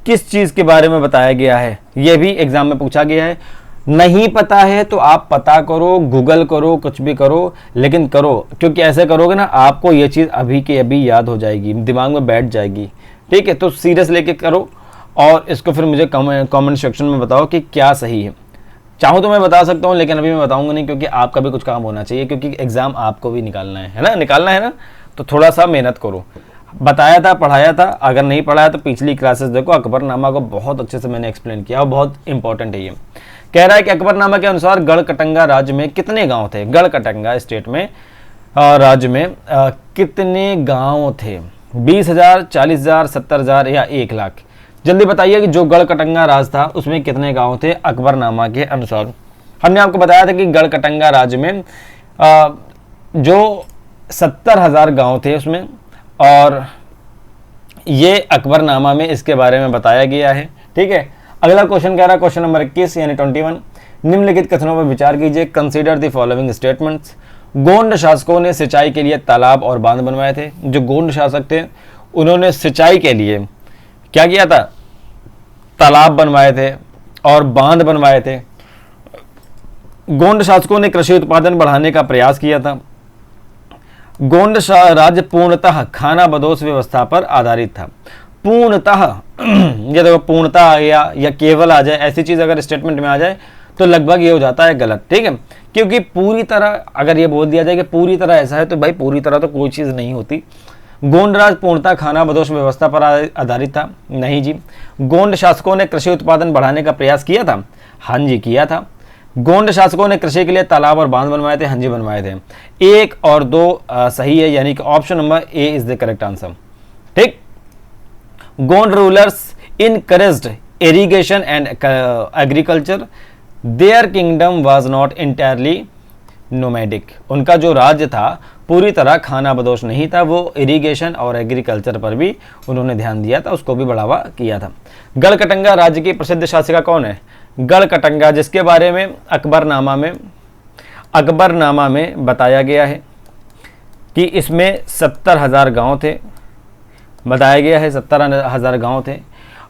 Speaker 1: किस चीज़ के बारे में बताया गया है? ये भी एग्जाम में पूछा गया है। नहीं पता है तो आप पता करो, गूगल करो, कुछ भी करो, लेकिन करो, क्योंकि ऐसे करोगे ना आपको ये चीज़ अभी के अभी याद हो जाएगी, दिमाग में बैठ जाएगी। ठीक है, तो सीरियस लेके करो और इसको फिर मुझे कमेंट सेक्शन में बताओ कि क्या सही है। चाहूँ तो मैं बता सकता हूँ, लेकिन अभी मैं बताऊंगा नहीं, क्योंकि आपका भी कुछ काम होना चाहिए, क्योंकि एग्जाम आपको भी निकालना है ना, निकालना है ना, तो थोड़ा सा मेहनत करो। बताया था, पढ़ाया था, अगर नहीं पढ़ाया तो पिछली क्लासेस देखो, अकबरनामा को बहुत अच्छे से मैंने एक्सप्लेन किया और बहुत इंपॉर्टेंट है ये। कह रहा है कि अकबरनामा के अनुसार गढ़कटंगा राज्य में कितने गांव थे, गढ़कटंगा स्टेट में राज्य में कितने गांव थे, 20,000, 40,000, 70,000 या 1,00,000। जल्दी बताइए कि जो गढ़कटंगा राज था उसमें कितने गांव थे अकबरनामा के अनुसार। हमने आपको बताया था कि गढ़कटंगा राज्य में जो 70,000 गांव थे उसमें, और ये अकबरनामा में इसके बारे में बताया गया है। ठीक है, अगला क्वेश्चन कह रहा है, क्वेश्चन नंबर 21 यानी 21, निम्नलिखित कथनों पर विचार कीजिए। Consider the following statements. Gond शासकों ने सिंचाई के लिए तालाब और बांध बनवाए थे। जो गोंड शासक थे उन्होंने सिंचाई के लिए क्या किया था, तालाब बनवाए थे और बांध बनवाए थे। गोंड शासकों ने कृषि उत्पादन बढ़ाने का प्रयास किया था। गोंड राज्य पूर्णतः खाना बदोश व्यवस्था पर आधारित था। पूर्णतः ये देखो, पूर्णतः आ गया या केवल आ जाए, ऐसी चीज अगर स्टेटमेंट में आ जाए तो लगभग ये हो जाता है गलत। ठीक है, क्योंकि पूरी तरह अगर ये बोल दिया जाए कि पूरी तरह ऐसा है, तो भाई पूरी तरह तो कोई चीज नहीं होती। गोंड राज पूर्णतः खाना बदोश व्यवस्था पर आधारित था, नहीं जी। गोंड शासकों ने कृषि उत्पादन बढ़ाने का प्रयास किया था, हाँ जी किया था। गोंड शासकों ने कृषि के लिए तालाब और बांध बनवाए थे, हाँ जी बनवाए थे। 1 और 2 सही है, यानी कि option number A is the correct answer. ठीक, Gond rulers encouraged irrigation and agriculture, their kingdom was not entirely nomadic. उनका जो राज्य था पूरी तरह खाना बदोश नहीं था, वो इरिगेशन और एग्रीकल्चर पर भी उन्होंने ध्यान दिया था, उसको भी बढ़ावा किया था। गढ़कटंगा राज्य की प्रसिद्ध शासिका कौन है, गढ़कटंगा, जिसके बारे में अकबरनामा में बताया गया है कि इसमें 70,000 गांव थे, बताया गया है 70,000 गांव थे।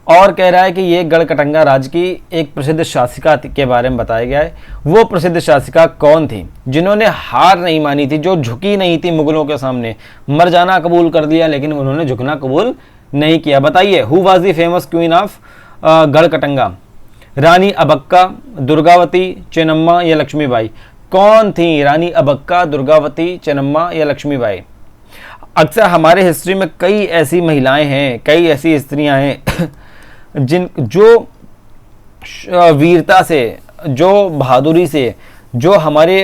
Speaker 1: और कह रहा है कि ये गढ़कटंगा राज्य की एक प्रसिद्ध शासिका के बारे में बताया गया है। वो प्रसिद्ध शासिका कौन थी जिन्होंने हार नहीं मानी थी, जो झुकी नहीं थी मुगलों के सामने, मर जाना कबूल कर लिया लेकिन उन्होंने झुकना कबूल नहीं किया। बताइए, who was the famous queen of Garhakatanga, Rani Abbakka, Durgavati, Chennamma या लक्ष्मीबाई। कौन थी रानी अबक्का, दुर्गावती, चेन्नम्मा या लक्ष्मीबाई? अक्सर हमारे हिस्ट्री में कई ऐसी महिलाएं हैं, कई ऐसी स्त्रियां हैं जो वीरता से, जो बहादुरी से, जो हमारे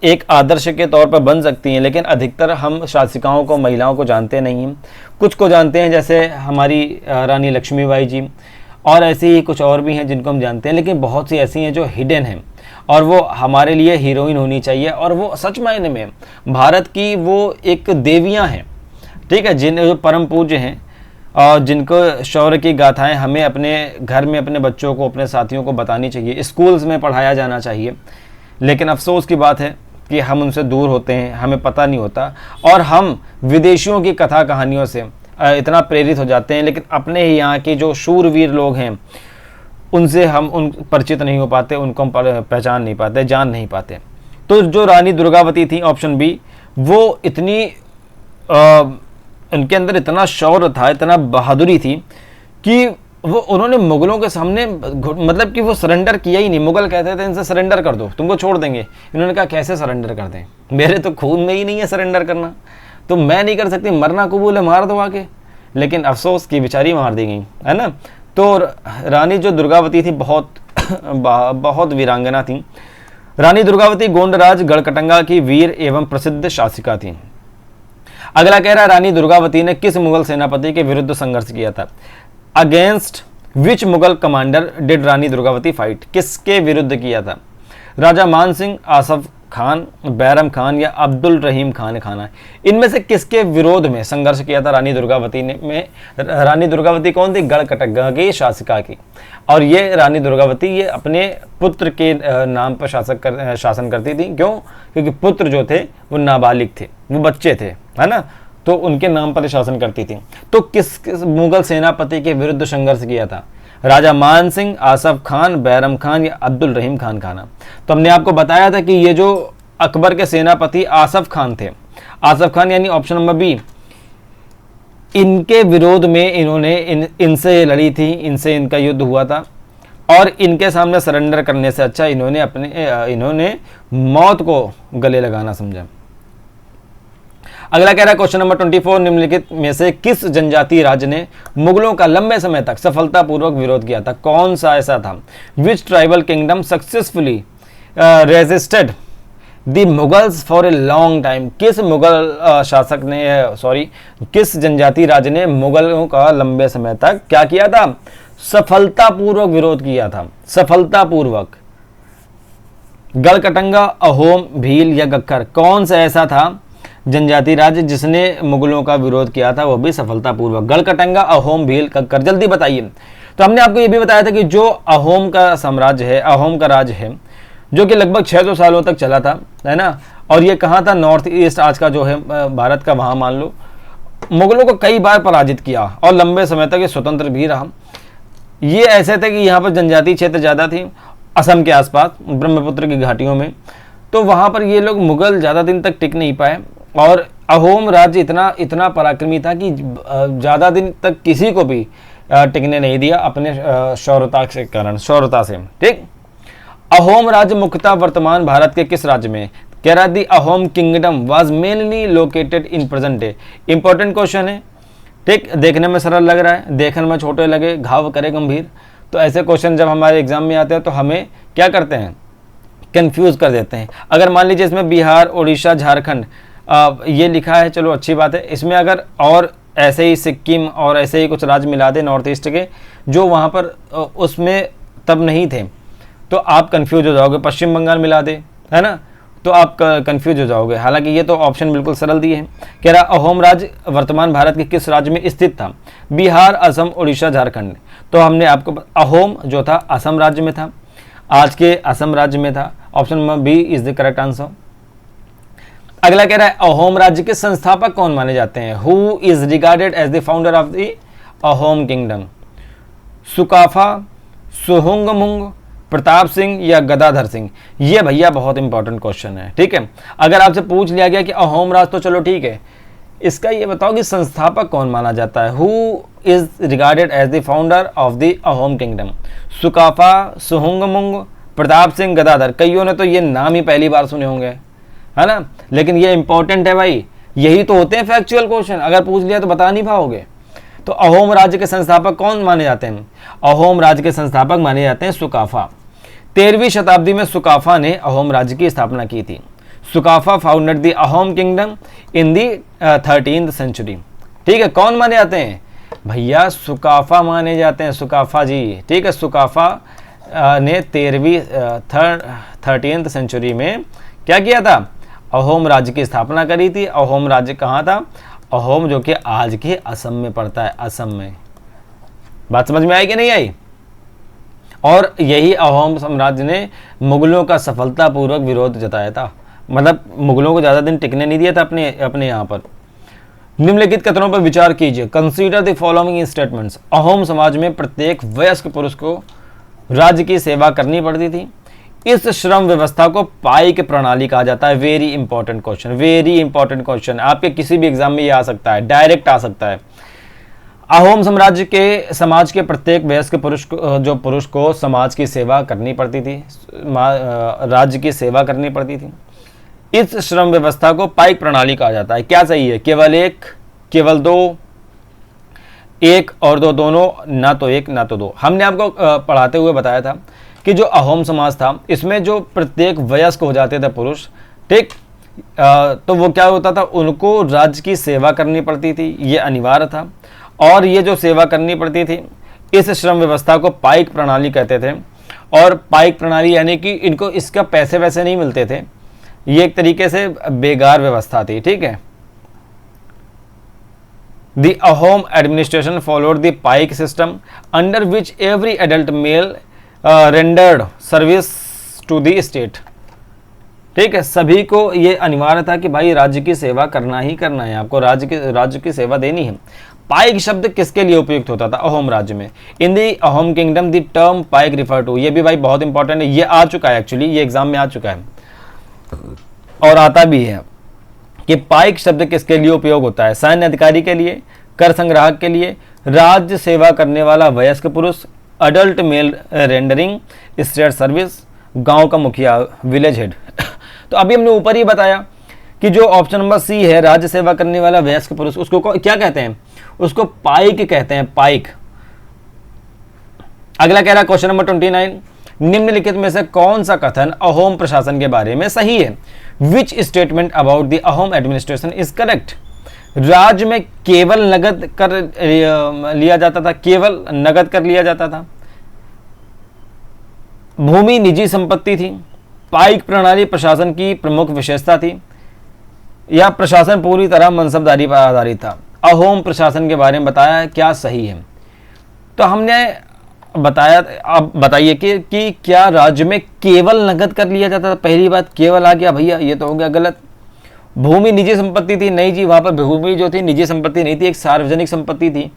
Speaker 1: एक आदर्श के तौर पर बन सकती हैं, लेकिन अधिकतर हम शासिकाओं को, महिलाओं को जानते नहीं हैं। कुछ को जानते हैं, जैसे हमारी रानी लक्ष्मीबाई जी, और ऐसे ही कुछ और भी हैं जिनको हम जानते हैं, लेकिन बहुत सी ऐसी हैं जो हिडन हैं और वो हमारे लिए हीरोइन होनी चाहिए, और वो सच मायने में भारत की वो एक देवियाँ हैं। ठीक है, जिन परम पूज्य हैं और जिनको शौर्य की गाथाएं हमें अपने घर में अपने बच्चों को, अपने साथियों को बतानी चाहिए, स्कूल्स में पढ़ाया जाना चाहिए। लेकिन अफसोस की बात है कि हम उनसे दूर होते हैं, हमें पता नहीं होता, और हम विदेशियों की कथा कहानियों से इतना प्रेरित हो जाते हैं, लेकिन अपने ही यहाँ के जो शूरवीर लोग हैं उनसे हम परिचित नहीं हो पाते, उनको हम पहचान नहीं पाते, जान नहीं पाते। तो जो रानी दुर्गावती थी, ऑप्शन बी, वो इतनी उनके अंदर इतना शौर्य था, इतना बहादुरी थी कि वो उन्होंने मुगलों के सामने, मतलब कि वो सरेंडर किया ही नहीं। मुगल कहते थे इनसे सरेंडर कर दो, तुमको छोड़ देंगे। इन्होंने कहा कैसे सरेंडर कर दें, मेरे तो खून में ही नहीं है सरेंडर करना, तो मैं नहीं कर सकती, मरना कबूल है, मार दो आके। लेकिन अफसोस की बेचारी मार दी गई, है ना। तो रानी जो दुर्गावती थी बहुत वीरांगना थी। रानी दुर्गावती गोंडराज गढ़कटंगा की वीर एवं प्रसिद्ध शासिका थी। अगला कह रहा है, रानी दुर्गावती ने किस मुगल सेनापति के विरुद्ध संघर्ष किया था? Against which Mughal commander did Rani Durgavati fight? किसके विरुद्ध किया था? राजा मान सिंह, आसफ खान, बैरम खान या अब्दुल रहीम खान खाना? इनमें से किसके विरोध में संघर्ष किया था रानी दुर्गावती ने? रानी दुर्गावती कौन थी? गढ़कटंगा की शासिका की। और ये रानी दुर्गावती ये अपने पुत्र के नाम पर शासन करती थी। क्यों? क्योंकि पुत्र जो थे वो नाबालिग थे, वो बच्चे थे, है ना, तो उनके नाम पर शासन करती थी। तो किस मुगल सेनापति के विरुद्ध संघर्ष किया था? राजा मान सिंह, आसफ खान, बैरम खान या अब्दुल रहीम खान खाना? तो हमने आपको बताया था कि ये जो अकबर के सेनापति आसफ खान थे, आसफ खान यानी ऑप्शन नंबर बी, इनके विरोध में इन्होंने इनसे लड़ी थी, इनसे इनका युद्ध हुआ था और इनके सामने सरेंडर करने से अच्छा इन्होंने मौत को गले लगाना समझा। अगला कह रहा है क्वेश्चन नंबर 24, निम्नलिखित में से किस जनजातीय राज्य ने मुगलों का लंबे समय तक सफलतापूर्वक विरोध किया था? कौन सा ऐसा था? Which tribal kingdom successfully resisted the Mughals for a long time? किस मुगल शासक ने किस जनजातीय राज्य ने मुगलों का लंबे समय तक क्या किया था? सफलतापूर्वक विरोध किया था, सफलतापूर्वक। गलकटंगा, अहोम, भील या गक्खर? कौन सा ऐसा था जनजातीय राज्य जिसने मुगलों का विरोध किया था, वो भी सफलतापूर्वक? गलकटंगा, अहोम, भील, गक्खर? जल्दी बताइए। तो हमने आपको ये भी बताया था कि जो अहोम का साम्राज्य है, अहोम का राज्य है, जो कि लगभग 600 सालों तक चला था, है ना, और ये कहाँ था? नॉर्थ ईस्ट आज का जो है भारत का, वहाँ मान लो मुगलों को कई बार पराजित किया और लंबे समय तक ये स्वतंत्र भी रहा। ये ऐसे थे कि यहाँ पर जनजातीय क्षेत्र ज़्यादा थी, असम के आसपास ब्रह्मपुत्र की घाटियों में, तो वहाँ पर ये लोग मुगल ज़्यादा दिन तक टिक नहीं पाए और अहोम राज्य इतना पराक्रमी था कि ज़्यादा दिन तक किसी को भी टिकने नहीं दिया अपने शौर्यता से। ठीक। अहोम राज्य मुख्यतः वर्तमान भारत के किस राज्य में? कह रहा the Ahom kingdom was mainly located in present day. Important question है। ठीक, देखने में सरल लग रहा है, देखने में छोटे लगे घाव करे गंभीर। तो ऐसे क्वेश्चन जब हमारे एग्जाम में आते हैं तो हमें क्या करते हैं? कंफ्यूज कर देते हैं। अगर मान लीजिए इसमें बिहार, उड़ीसा, झारखंड ये लिखा है, चलो अच्छी बात है। इसमें अगर और ऐसे ही सिक्किम और ऐसे ही कुछ राज्य मिला दे नॉर्थ ईस्ट के जो वहाँ पर उसमें तब नहीं थे, तो आप कंफ्यूज हो जाओगे। पश्चिम बंगाल मिला दे, है ना, तो आप कंफ्यूज हो जाओगे। हालांकि ये तो ऑप्शन बिल्कुल सरल दिए हैं। कह रहा अहोम राज्य वर्तमान भारत के किस राज्य में स्थित था? बिहार, असम, उड़ीसा, झारखंड। तो हमने आपको अहोम जो था असम राज्य में था, आज के असम राज्य में था। Option number B is the correct answer. अगला कह रहा है अहोम राज्य के संस्थापक कौन माने जाते हैं? Who is regarded as the founder of the Ahom kingdom? Sukaphaa, Suhungmung, Pratap Singh या गदाधर सिंह? ये भैया बहुत इंपॉर्टेंट क्वेश्चन है। ठीक है, अगर आपसे पूछ लिया गया कि अहोम राज, तो चलो ठीक है, इसका ये बताओ कि संस्थापक कौन माना जाता है? Who is regarded as the founder of the Ahom kingdom? Sukaphaa, Suhungmung, Pratap Singh, Gadadhar? कईयों ने तो ये नाम ही पहली बार सुने होंगे, है ना, लेकिन ये इंपॉर्टेंट है भाई। यही तो होते हैं फैक्चुअल क्वेश्चन, अगर पूछ लिया तो बता नहीं पाओगे। तो अहोम राज्य के संस्थापक कौन माने जाते हैं? अहोम राज्य के संस्थापक माने जाते हैं सुकाफा। 13वीं शताब्दी में सुकाफा ने अहोम राज्य की स्थापना की थी। Sukaphaa founded the Ahom kingdom in the 13th century. ठीक है, कौन माने जाते हैं भैया? सुकाफा माने जाते हैं, सुकाफा जी। ठीक है, सुकाफा ने 13th सेंचुरी में क्या किया था? अहोम राज्य की स्थापना करी थी। अहोम राज्य कहाँ था? अहोम जो कि आज के असम में पड़ता है, असम में। बात समझ में आई कि नहीं आई? और यही अहोम साम्राज्य ने मुगलों का सफलतापूर्वक विरोध जताया था, मतलब मुगलों को ज़्यादा दिन टिकने नहीं दिया था अपने यहाँ पर। निम्नलिखित कथनों पर विचार कीजिए। Consider the following statements. Ahom समाज में प्रत्येक वयस्क पुरुष को राज्य की सेवा करनी पड़ती थी। इस श्रम व्यवस्था को पाइक प्रणाली कहा जाता है। Very important question, very important question, आपके किसी भी एग्जाम में ये आ सकता है, डायरेक्ट आ सकता है। अहोम साम्राज्य के समाज के प्रत्येक वयस्क पुरुष को समाज की सेवा करनी पड़ती थी, राज्य की सेवा करनी पड़ती थी। इस श्रम व्यवस्था को पाइक प्रणाली कहा जाता है। क्या सही है? केवल एक, केवल दो, एक और दो, दोनों, ना तो एक ना तो दो। हमने आपको पढ़ाते हुए बताया था कि जो अहोम समाज था इसमें जो प्रत्येक वयस्क हो जाते थे पुरुष, ठीक, तो वो क्या होता था? उनको राज्य की सेवा करनी पड़ती थी, ये अनिवार्य था। और ये जो सेवा करनी पड़ती थी, इस श्रम व्यवस्था को पाइक प्रणाली कहते थे। और पाइक प्रणाली यानी कि इनको इसका पैसे वैसे नहीं मिलते थे, ये एक तरीके से बेगार व्यवस्था थी। ठीक है, the Ahom administration followed the paik system under which every adult male rendered service to the state. ठीक है, सभी को ये अनिवार्य था कि भाई राज्य की सेवा करना ही करना है, आपको राज्य की सेवा देनी है। पाइक शब्द किसके लिए उपयुक्त होता था अहोम राज्य में? In the Ahom kingdom the term paik refer to. ये भी भाई बहुत इंपॉर्टेंट है, ये आ चुका है, एक्चुअली ये एग्जाम में आ चुका है और आता भी है कि पाइक शब्द किसके लिए उपयोग होता है? सैन्य अधिकारी के लिए, कर संग्राहक के लिए, राज्य सेवा करने वाला वयस्क पुरुष, adult mail rendering state service, गांव का मुखिया विलेज हेड। तो अभी हमने ऊपर ही बताया कि जो ऑप्शन नंबर सी है, राज्य सेवा करने वाला वयस्क पुरुष, उसको क्या कहते हैं? उसको पाइक कहते हैं, पाइक। अगला कह रहा है क्वेश्चन नंबर 29, निम्नलिखित में से कौन सा कथन अहोम प्रशासन के बारे में सही है? Which statement about the Ahom administration is correct? राज्य में केवल नगद कर लिया जाता था, केवल नगद कर लिया जाता था, भूमि निजी संपत्ति थी, पाइक प्रणाली प्रशासन की प्रमुख विशेषता थी, या प्रशासन पूरी तरह मनसबदारी पर आधारित था? अहोम प्रशासन के बारे में बताया क्या सही है? तो हमने बताया, अब बताइए कि क्या राज्य में केवल नगद कर लिया जाता था? पहली बात केवल आ गया भैया, ये तो हो गया गलत। भूमि निजी संपत्ति थी, नहीं जी, वहां पर भूमि जो थी निजी संपत्ति नहीं थी, एक सार्वजनिक संपत्ति थी,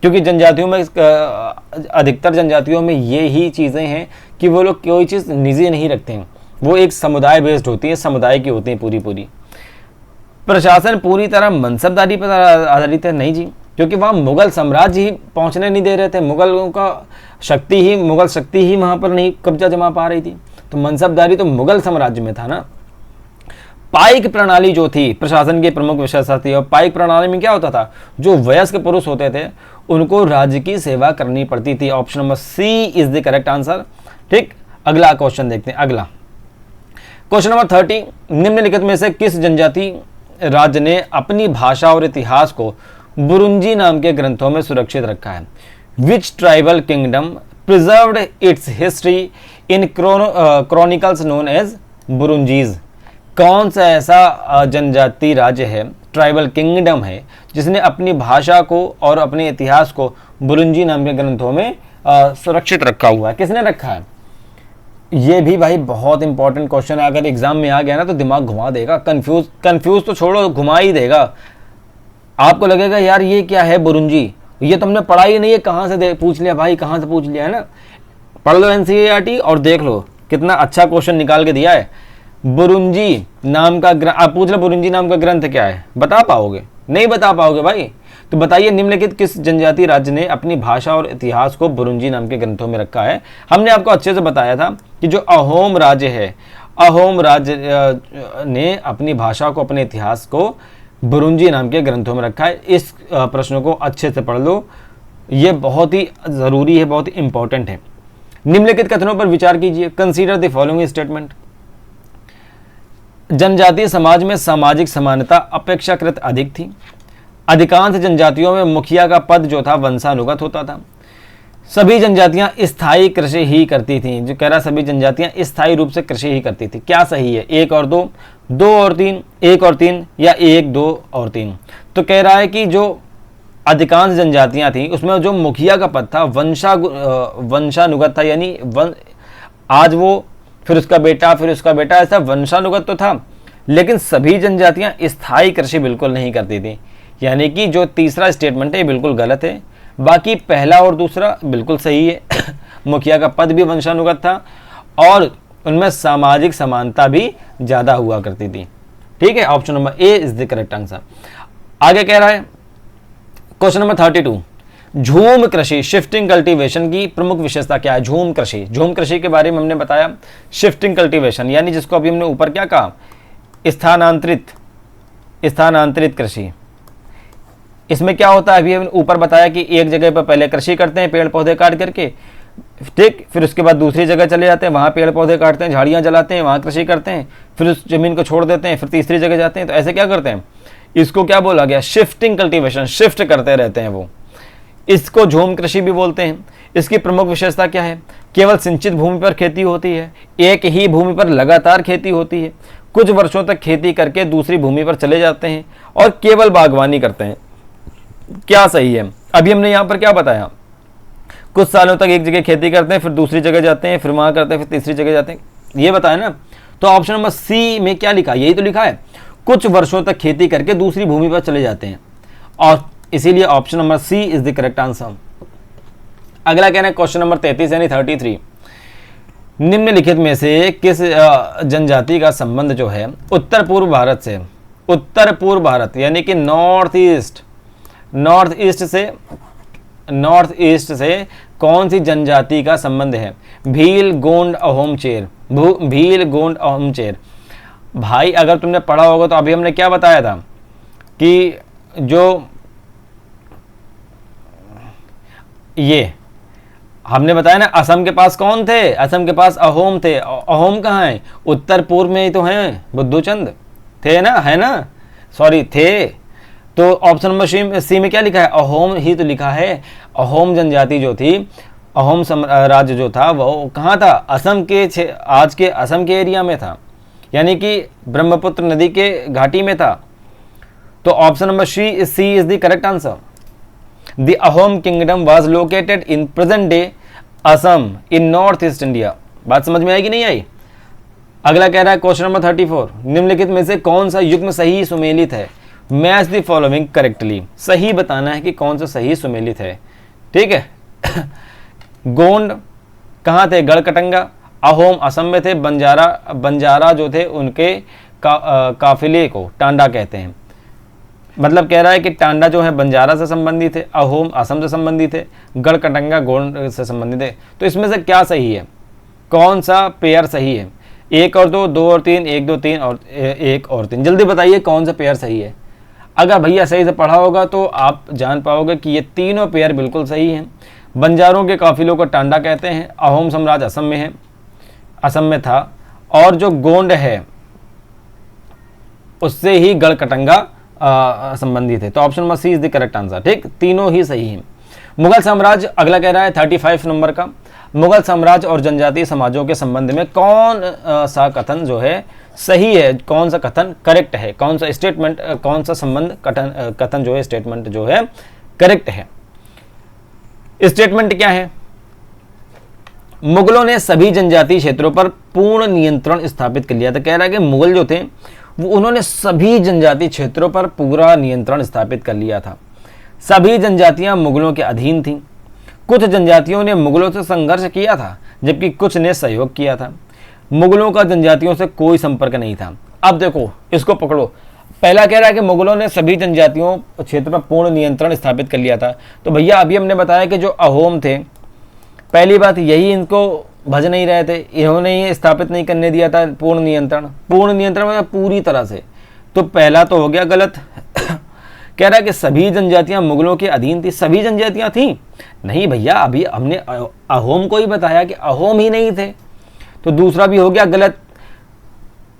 Speaker 1: क्योंकि जनजातियों में, अधिकतर जनजातियों में ये ही चीजें हैं कि वो लोग कोई चीज निजी नहीं रखते हैं, वो एक समुदाय बेस्ड होती है, समुदाय की होती है पूरी। प्रशासन पूरी तरह मनसबदारी पर आधारित है, नहीं जी, क्योंकि वहाँ मुगल साम्राज्य ही पहुंचने नहीं दे रहे थे, मुगलों का मुगल शक्ति ही वहां पर नहीं कब्जा जमा पा रही थी, तो मनसबदारी तो मुगल साम्राज्य में था ना। पाइक प्रणाली जो थी प्रशासन की प्रमुख विशेषता थी, और पाइक प्रणाली में क्या होता था? जो वयस्क पुरुष होते थे उनको राज्य की सेवा करनी पड़ती थी। Option number C is the correct answer. ठीक, अगला क्वेश्चन देखते हैं। अगला क्वेश्चन नंबर 30, निम्नलिखित में से किस जनजाति राज्य ने अपनी भाषा और इतिहास को बुरुंजी नाम के ग्रंथों में सुरक्षित रखा है? Which tribal kingdom preserved its history in chronicles known as Buranjis? कौन सा ऐसा जनजाति राज्य है, ट्राइबल किंगडम है, जिसने अपनी भाषा को और अपने इतिहास को बुरुंजी नाम के ग्रंथों में सुरक्षित रखा हुआ है? किसने रखा है? ये भी भाई बहुत इंपॉर्टेंट क्वेश्चन है, अगर एग्जाम में आ गया ना तो दिमाग घुमा देगा, कंफ्यूज तो छोड़ो, घुमा ही देगा। आपको लगेगा यार ये क्या है बुरुंजी, ये तुमने पढ़ा ही नहीं है, कहाँ से पूछ लिया भाई, कहाँ से पूछ लिया है ना। पढ़ लो एनसीईआरटी और देख लो कितना अच्छा क्वेश्चन निकाल के दिया है। बुरुंजी नाम का आप पूछ लो बुरुंजी नाम का ग्रंथ क्या है, बता पाओगे? नहीं बता पाओगे भाई। तो बताइए निम्नलिखित किस जनजाति राज्य ने अपनी भाषा और इतिहास को बुरुंजी नाम के ग्रंथों में रखा है? हमने आपको अच्छे से बताया था कि जो अहोम राज्य है, अहोम राज्य ने अपनी भाषा को, अपने इतिहास को बुरुंजी नाम के ग्रंथों में रखा है। इस प्रश्न को अच्छे से पढ़ लो, ये बहुत ही जरूरी है, बहुत ही इंपॉर्टेंट है। निम्नलिखित कथनों पर विचार कीजिए। Consider the following statement. जनजातीय समाज में सामाजिक समानता अपेक्षाकृत अधिक थी। अधिकांश जनजातियों में मुखिया का पद जो था वंशानुगत होता था। सभी जनजातियां स्थायी कृषि ही करती थीं। जो कह रहा सभी जनजातियां स्थायी रूप से कृषि ही करती थी, क्या सही है? 1 और 2, 2 और 3, 1 और 3, या 1, 2 और 3? तो कह रहा है कि जो अधिकांश जनजातियां थी उसमें जो मुखिया का पद था वंशानुगत था, यानी आज वो, फिर उसका बेटा, फिर उसका बेटा, ऐसा वंशानुगत तो था। लेकिन सभी जनजातियां स्थायी कृषि बिल्कुल नहीं करती थी, यानी कि जो तीसरा स्टेटमेंट है ये बिल्कुल गलत है। बाकी पहला और दूसरा बिल्कुल सही है। मुखिया का पद भी वंशानुगत था और उनमें सामाजिक समानता भी ज्यादा हुआ करती थी। ठीक है, option number A is the correct answer. आगे कह रहा है क्वेश्चन नंबर 32, झूम कृषि शिफ्टिंग कल्टीवेशन की प्रमुख विशेषता क्या है? झूम कृषि, झूम कृषि के बारे में हमने बताया। शिफ्टिंग कल्टीवेशन यानी जिसको अभी हमने ऊपर क्या कहा, स्थानांतरित कृषि। इसमें क्या होता है, अभी हमने ऊपर बताया कि एक जगह पर पहले कृषि करते हैं पेड़ पौधे काट करके, ठीक, फिर उसके बाद दूसरी जगह चले जाते हैं, वहां पेड़ पौधे काटते हैं, झाड़ियां जलाते हैं, वहां कृषि करते हैं, फिर उस जमीन को छोड़ देते हैं, फिर तीसरी जगह जाते हैं। तो ऐसे क्या करते हैं, इसको क्या बोला गया, शिफ्टिंग कल्टीवेशन, शिफ्ट करते रहते हैं वो। इसको झूम कृषि भी बोलते हैं। इसकी प्रमुख विशेषता क्या है? केवल सिंचित भूमि पर खेती होती है, एक ही भूमि पर लगातार खेती होती है, कुछ वर्षों तक खेती करके दूसरी भूमि पर चले जाते हैं और केवल बागवानी करते हैं। क्या सही है? अभी हमने यहां पर क्या बताया, कुछ सालों तक एक जगह खेती करते हैं, फिर दूसरी जगह जाते हैं, फिर वहां करते हैं, फिर तीसरी जगह जाते हैं, ये बताया ना। तो ऑप्शन नंबर सी में क्या लिखा, यही तो लिखा है, कुछ वर्षों तक खेती करके दूसरी भूमि पर चले जाते हैं, और इसीलिए option number C is the correct answer. अगला कहना है क्वेश्चन नंबर 33 यानी 33, निम्नलिखित में से किस जनजाति का संबंध जो है उत्तर पूर्व भारत से, उत्तर पूर्व भारत यानी कि नॉर्थ ईस्ट, नॉर्थ ईस्ट से कौन सी जनजाति का संबंध है? भील, गोंड, अहोम, चेर। भील, गोंड, अहोम, चेर। भाई अगर तुमने पढ़ा होगा तो अभी हमने क्या बताया था कि जो ये हमने बताया ना, असम के पास कौन थे? असम के पास अहोम थे। अहोम कहाँ है? उत्तर पूर्व में ही तो हैं, बुद्धूचंद थे ना, है ना, सॉरी थे। तो ऑप्शन नंबर सी में क्या लिखा है? अहोम ही तो लिखा है। अहोम जनजाति जो थी, अहोम साम्राज्य जो था वो कहाँ था? असम के आज के असम के एरिया में था, यानी कि ब्रह्मपुत्र नदी के घाटी में था। तो option number C is the correct answer. The Ahom kingdom was located in present day Assam in north east India. बात समझ में आई कि नहीं आई? अगला कह रहा है क्वेश्चन नंबर 34, निम्नलिखित में से कौन सा युग्म सही सुमेलित है? Match the following correctly. सही बताना है कि कौन सा सही सुमेलित है, ठीक है। गोंड कहाँ थे? गढ़कटंगा। अहोम असम में थे। बंजारा जो थे उनके काफिले को टांडा कहते हैं। मतलब कह रहा है कि टांडा जो है बंजारा से संबंधित है, अहोम असम से संबंधित है, गढ़कटंगा गोंड से संबंधित है। तो इसमें से क्या सही है? कौन सा पेयर सही है? 1 और 2, 2 और 3, 1 2 3 और 1 और 3। जल्दी बताइए कौन सा पेयर सही है। अगर भैया सही से पढ़ा होगा तो आप जान पाओगे कि ये तीनों पेयर बिल्कुल सही हैं। बंजारों के काफिलों को टांडा कहते हैं। अहोम साम्राज्य असम में है, असम में था। और जो गोंड है उससे ही गढ़कटंगा संबंधित है। तो option number C is the correct answer, ठीक, तीनों ही सही हैं। मुगल साम्राज्य अगला कह रहा है 35 नंबर का। मुगल साम्राज्य और जनजातीय समाजों के संबंध में कौन सा कथन जो है सही है? कौन सा कथन करेक्ट है? कौन सा स्टेटमेंट, कौन सा संबंध कथन जो है, स्टेटमेंट जो है करेक्ट है? स्टेटमेंट क्या है? मुगलों ने सभी जनजातीय क्षेत्रों पर पूर्ण नियंत्रण स्थापित कर लिया था। कह रहा है कि मुगल जो थे वो उन्होंने सभी जनजातीय क्षेत्रों पर पूरा नियंत्रण स्थापित कर लिया था। सभी जनजातियां मुगलों के अधीन थीं। कुछ जनजातियों ने मुगलों से संघर्ष किया था जबकि कुछ ने सहयोग किया था। मुगलों का जनजातियों से कोई संपर्क नहीं था। अब देखो इसको पकड़ो। पहला कह रहा है कि मुगलों ने सभी जनजातियों क्षेत्र पर पूर्ण नियंत्रण स्थापित कर लिया था। तो भैया अभी हमने बताया कि जो अहोम थे, पहली बात यही इनको भज नहीं रहे थे, इन्होंने ही स्थापित नहीं करने दिया था पूर्ण नियंत्रण। पूर्ण नियंत्रण मतलब पूरी तरह से। तो पहला तो हो गया गलत। कह रहा है कि सभी जनजातियां मुगलों के अधीन थी। सभी जनजातियां थी? नहीं भैया, अभी हमने अहोम को ही बताया कि अहोम ही नहीं थे। तो दूसरा भी हो गया गलत।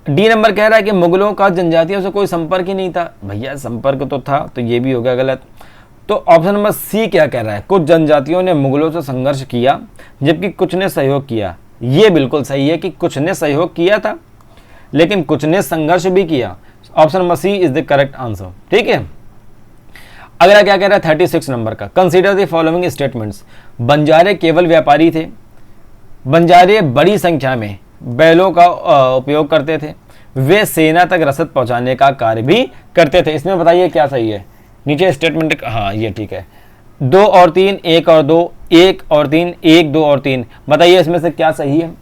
Speaker 1: डी नंबर कह रहा है कि मुगलों का जनजातियों से कोई संपर्क ही नहीं था। भैया संपर्क तो था, तो ये भी हो गया गलत। तो ऑप्शन नंबर सी क्या कह रहा है? कुछ जनजातियों ने मुगलों से संघर्ष किया जबकि कुछ ने सहयोग किया। ये बिल्कुल सही है कि कुछ ने सहयोग किया था लेकिन कुछ ने संघर्ष भी किया। Option number C is the correct answer, ठीक है। अगला क्या कह रहा है 36 नंबर का, कंसीडर द फॉलोइंग स्टेटमेंट्स। बंजारे केवल व्यापारी थे। बंजारे बड़ी संख्या में बैलों का उपयोग करते थे। वे सेना तक रसद पहुंचाने का कार्य भी करते थे। इसमें बताइए क्या सही है? नीचे स्टेटमेंट, हाँ ये ठीक है। 2 और 3, 1 और 2, 1 और 3, 1 2 और 3। बताइए इसमें से क्या सही है?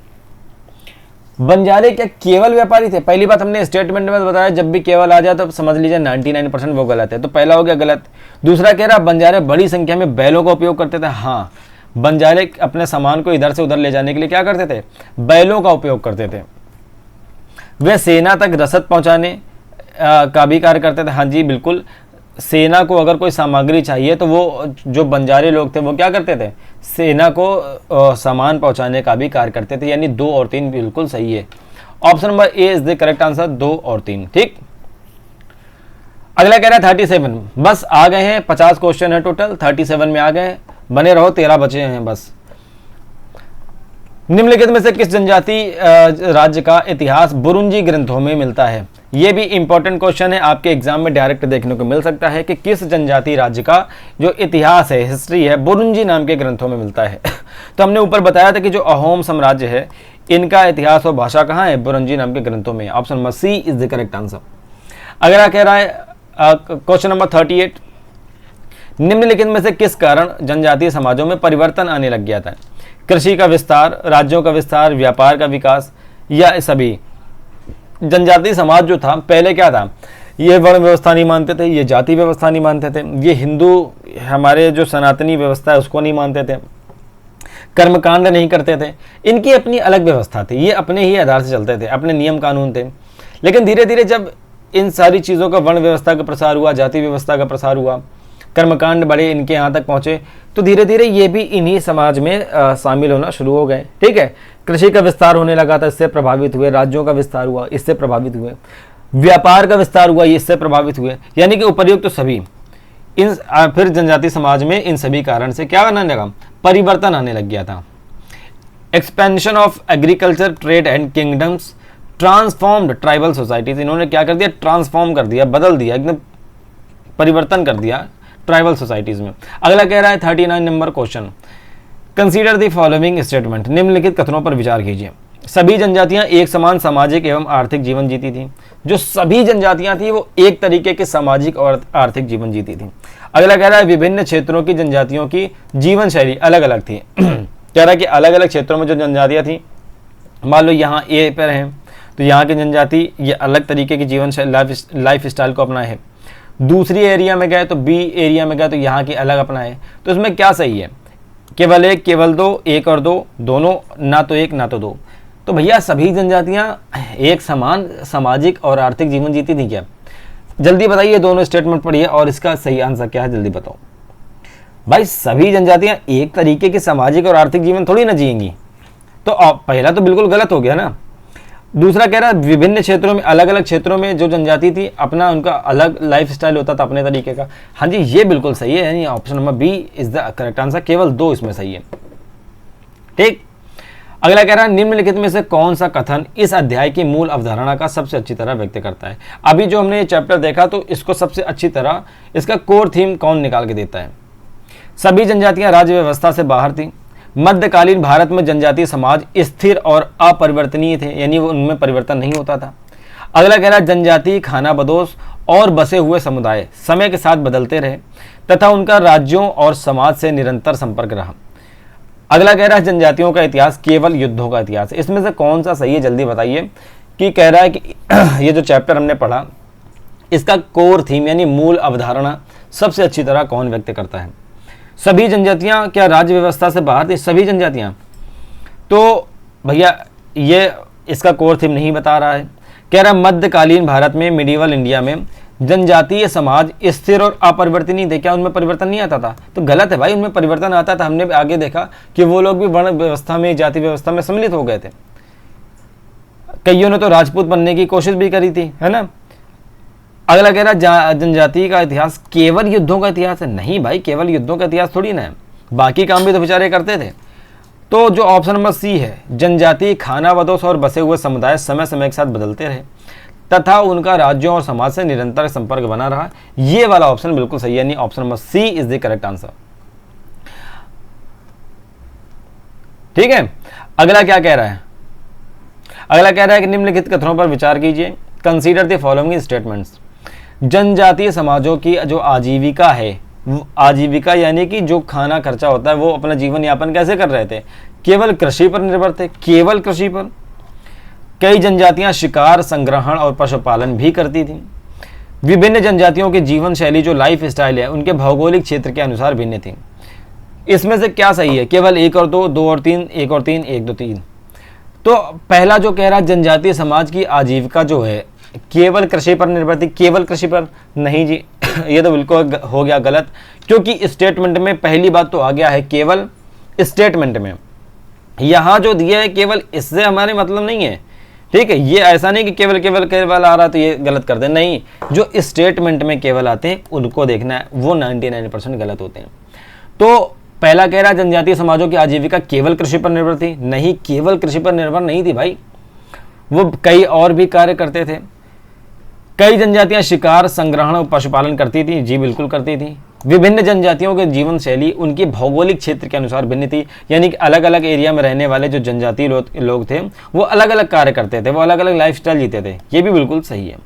Speaker 1: बंजारे क्या केवल व्यापारी थे? पहली बात हमने स्टेटमेंट में बताया जब भी केवल आ जाए तो समझ लीजिए 99% वो गलत है। तो पहला हो गया गलत। दूसरा कह रहा बंजारे बड़ी संख्या में बैलों का उपयोग करते थे। हाँ, बंजारे अपने सामान को इधर से उधर ले जाने के लिए क्या करते थे? बैलों का उपयोग करते थे। वे सेना तक रसद पहुंचाने का भी कार्य करते थे। हाँ जी बिल्कुल, सेना को अगर कोई सामग्री चाहिए तो वो जो बंजारे लोग थे वो क्या करते थे? सेना को सामान पहुंचाने का भी कार्य करते थे। यानी 2 और 3 बिल्कुल सही है। Option number A is the correct answer, 2 और 3, ठीक। अगला कह रहा है 37। बस आ गए हैं, 50 क्वेश्चन है टोटल, 37 में आ गए हैं। बने रहो, 13 बचे हैं बस। निम्नलिखित में से किस जनजाति राज्य का इतिहास बुरुंजी ग्रंथों में मिलता है? ये भी इंपॉर्टेंट क्वेश्चन है, आपके एग्जाम में डायरेक्ट देखने को मिल सकता है कि किस जनजाति राज्य का जो इतिहास है, हिस्ट्री है, बुरुंजी नाम के ग्रंथों में मिलता है। तो हमने ऊपर बताया था कि जो अहोम साम्राज्य है इनका इतिहास और भाषा कहाँ है? बुरुंजी नाम के ग्रंथों में। Option number C is the correct answer. अगला कह रहा है क्वेश्चन नंबर 38, निम्नलिखित में से किस कारण जनजातीय समाजों में परिवर्तन आने लग गया था? कृषि का विस्तार, राज्यों का विस्तार, व्यापार का विकास, या सभी? जनजातीय समाज जो था पहले क्या था? ये वर्ण व्यवस्था नहीं मानते थे, ये जाति व्यवस्था नहीं मानते थे, ये हिंदू हमारे जो सनातनी व्यवस्था है उसको नहीं मानते थे, कर्मकांड नहीं करते थे। इनकी अपनी अलग व्यवस्था थी, ये अपने ही आधार से चलते थे, अपने नियम कानून थे। लेकिन धीरे धीरे जब इन सारी चीज़ों का वर्ण व्यवस्था का प्रसार हुआ, जाति व्यवस्था का प्रसार हुआ, कर्मकांड बड़े इनके यहाँ तक पहुँचे, तो धीरे धीरे ये भी इन्हीं समाज में शामिल होना शुरू हो गए। ठीक है, कृषि का विस्तार होने लगा था, इससे प्रभावित हुए, राज्यों का विस्तार हुआ, इससे प्रभावित हुए, व्यापार का विस्तार हुआ, इससे प्रभावित हुए। यानी कि उपर्युक्त तो सभी इन फिर जनजाति समाज में इन सभी कारण से क्या आने लगा, परिवर्तन आने लग गया था। Expansion of agriculture, trade and kingdoms transformed tribal societies. इन्होंने क्या कर दिया, ट्रांसफॉर्म कर दिया, बदल दिया, एकदम परिवर्तन कर दिया ट्राइबल सोसाइटीज में। अगला कह रहा है 39 number question, consider the following statement. निम्नलिखित कथनों पर विचार कीजिए। सभी जनजातियां एक समान सामाजिक एवं आर्थिक जीवन जीती थी। जो सभी जनजातियां थी वो एक तरीके के सामाजिक और आर्थिक जीवन जीती थी। अगला कह रहा है विभिन्न क्षेत्रों की जनजातियों की जीवन शैली अलग अलग थी। कह रहा है कि अलग अलग क्षेत्रों में जो जनजातियां थी, मान लो यहाँ ए पर हैं तो यहाँ की जनजाति ये अलग तरीके की जीवन शैली लाइफ स्टाइल को अपनाए है। दूसरी एरिया में गए तो बी एरिया में गए तो यहाँ की अलग अपनाए। तो इसमें क्या सही है, केवल एक, केवल दो, एक और दो, दोनों, ना तो एक ना तो दो। तो भैया सभी जनजातियां एक समान सामाजिक और आर्थिक जीवन जीती थी क्या? जल्दी बताइए, दोनों स्टेटमेंट पढ़िए और इसका सही आंसर क्या है जल्दी बताओ। भाई सभी जनजातियां एक तरीके के सामाजिक और आर्थिक जीवन थोड़ी ना जिएंगी, तो पहला तो बिल्कुल गलत हो गया ना। दूसरा कह रहा है विभिन्न क्षेत्रों में, अलग अलग क्षेत्रों में जो जनजाति थी अपना उनका अलग लाइफ स्टाइल होता था अपने तरीके का। हाँ जी ये बिल्कुल सही है, यानी option number B is the correct answer. केवल दो इसमें सही है। ठीक, अगला कह रहा है निम्नलिखित में से कौन सा कथन इस अध्याय की मूल अवधारणा का सबसे अच्छी तरह व्यक्त करता है। अभी जो हमने ये चैप्टर देखा तो इसको सबसे अच्छी तरह इसका कोर थीम कौन निकाल के देता है। सभी जनजातियां राज्य व्यवस्था से बाहर थी। मध्यकालीन भारत में जनजातीय समाज स्थिर और अपरिवर्तनीय थे, यानी वो उनमें परिवर्तन नहीं होता था। अगला कह रहा है जनजातीय खानाबदोश और बसे हुए समुदाय समय के साथ बदलते रहे तथा उनका राज्यों और समाज से निरंतर संपर्क रहा। अगला कह रहा है जनजातियों का इतिहास केवल युद्धों का इतिहास है। इसमें से कौन सा सही है जल्दी बताइए। कि कह रहा है कि ये जो चैप्टर हमने पढ़ा इसका कोर थीम यानी मूल अवधारणा सबसे अच्छी तरह कौन व्यक्त करता है। सभी जनजातियां क्या राज्य व्यवस्था से बाहर थी? सभी जनजातियां, तो भैया ये इसका कोर थीम नहीं बता रहा है। कह रहा मध्यकालीन भारत में, मिडिवल इंडिया में जनजातीय समाज स्थिर और अपरिवर्तनीय थे। क्या उनमें परिवर्तन नहीं आता था? तो गलत है भाई, उनमें परिवर्तन आता था। हमने आगे देखा कि वो लोग भी वर्ण व्यवस्था में, जाति व्यवस्था में सम्मिलित हो गए थे। कईयों ने तो राजपूत बनने की कोशिश भी करी थी, है ना। अगला कह रहा जनजाति का इतिहास केवल युद्धों का इतिहास है। नहीं भाई, केवल युद्धों का इतिहास थोड़ी ना है, बाकी काम भी तो बेचारे करते थे। तो जो ऑप्शन नंबर सी है, जनजाति खानाबदोश और बसे हुए समुदाय समय समय के साथ बदलते रहे तथा उनका राज्यों और समाज से निरंतर संपर्क बना रहा, ये वाला ऑप्शन बिल्कुल सही है, यानी option number C is the correct answer. ठीक है, अगला क्या कह रहा है? अगला कह रहा है कि निम्नलिखित कथनों पर विचार कीजिए। Consider the following statements. जनजातीय समाजों की जो आजीविका है, आजीविका यानी कि जो खाना खर्चा होता है, वो अपना जीवन यापन कैसे कर रहे थे? केवल कृषि पर निर्भर थे, केवल कृषि पर। कई जनजातियां शिकार, संग्रहण और पशुपालन भी करती थी। विभिन्न जनजातियों की जीवन शैली जो लाइफ स्टाइल है उनके भौगोलिक क्षेत्र के अनुसार भिन्न थी। इसमें से क्या सही है? केवल एक और दो, दो और तीन, एक और तीन, एक दो तीन। तो पहला जो कह रहा है जनजातीय समाज की आजीविका जो है केवल कृषि पर निर्भर थी, केवल कृषि पर, नहीं जी ये तो बिल्कुल हो गया गलत, क्योंकि स्टेटमेंट में पहली बात तो आ गया है केवल। स्टेटमेंट में यहां जो दिया है केवल, इससे हमारे मतलब नहीं है। ठीक है, ये ऐसा नहीं कि केवल केवल केवल आ रहा तो ये गलत कर दे, नहीं, जो स्टेटमेंट में केवल आते हैं उनको देखना है, वो 99% गलत होते हैं। तो पहला कह रहा है जनजातीय समाजों की आजीविका केवल कृषि पर निर्भर थी। नहीं, केवल कृषि पर निर्भर नहीं थी भाई, वो कई और भी कार्य करते थे। कई जनजातियां शिकार, संग्रहण और पशुपालन करती थी। जी बिल्कुल करती थी। विभिन्न जनजातियों के जीवन शैली उनके भौगोलिक क्षेत्र के अनुसार भिन्न थी, यानी कि अलग अलग एरिया में रहने वाले जो जनजातीय लोग थे वो अलग अलग कार्य करते थे, वो अलग अलग लाइफस्टाइल जीते थे। ये भी बिल्कुल सही है,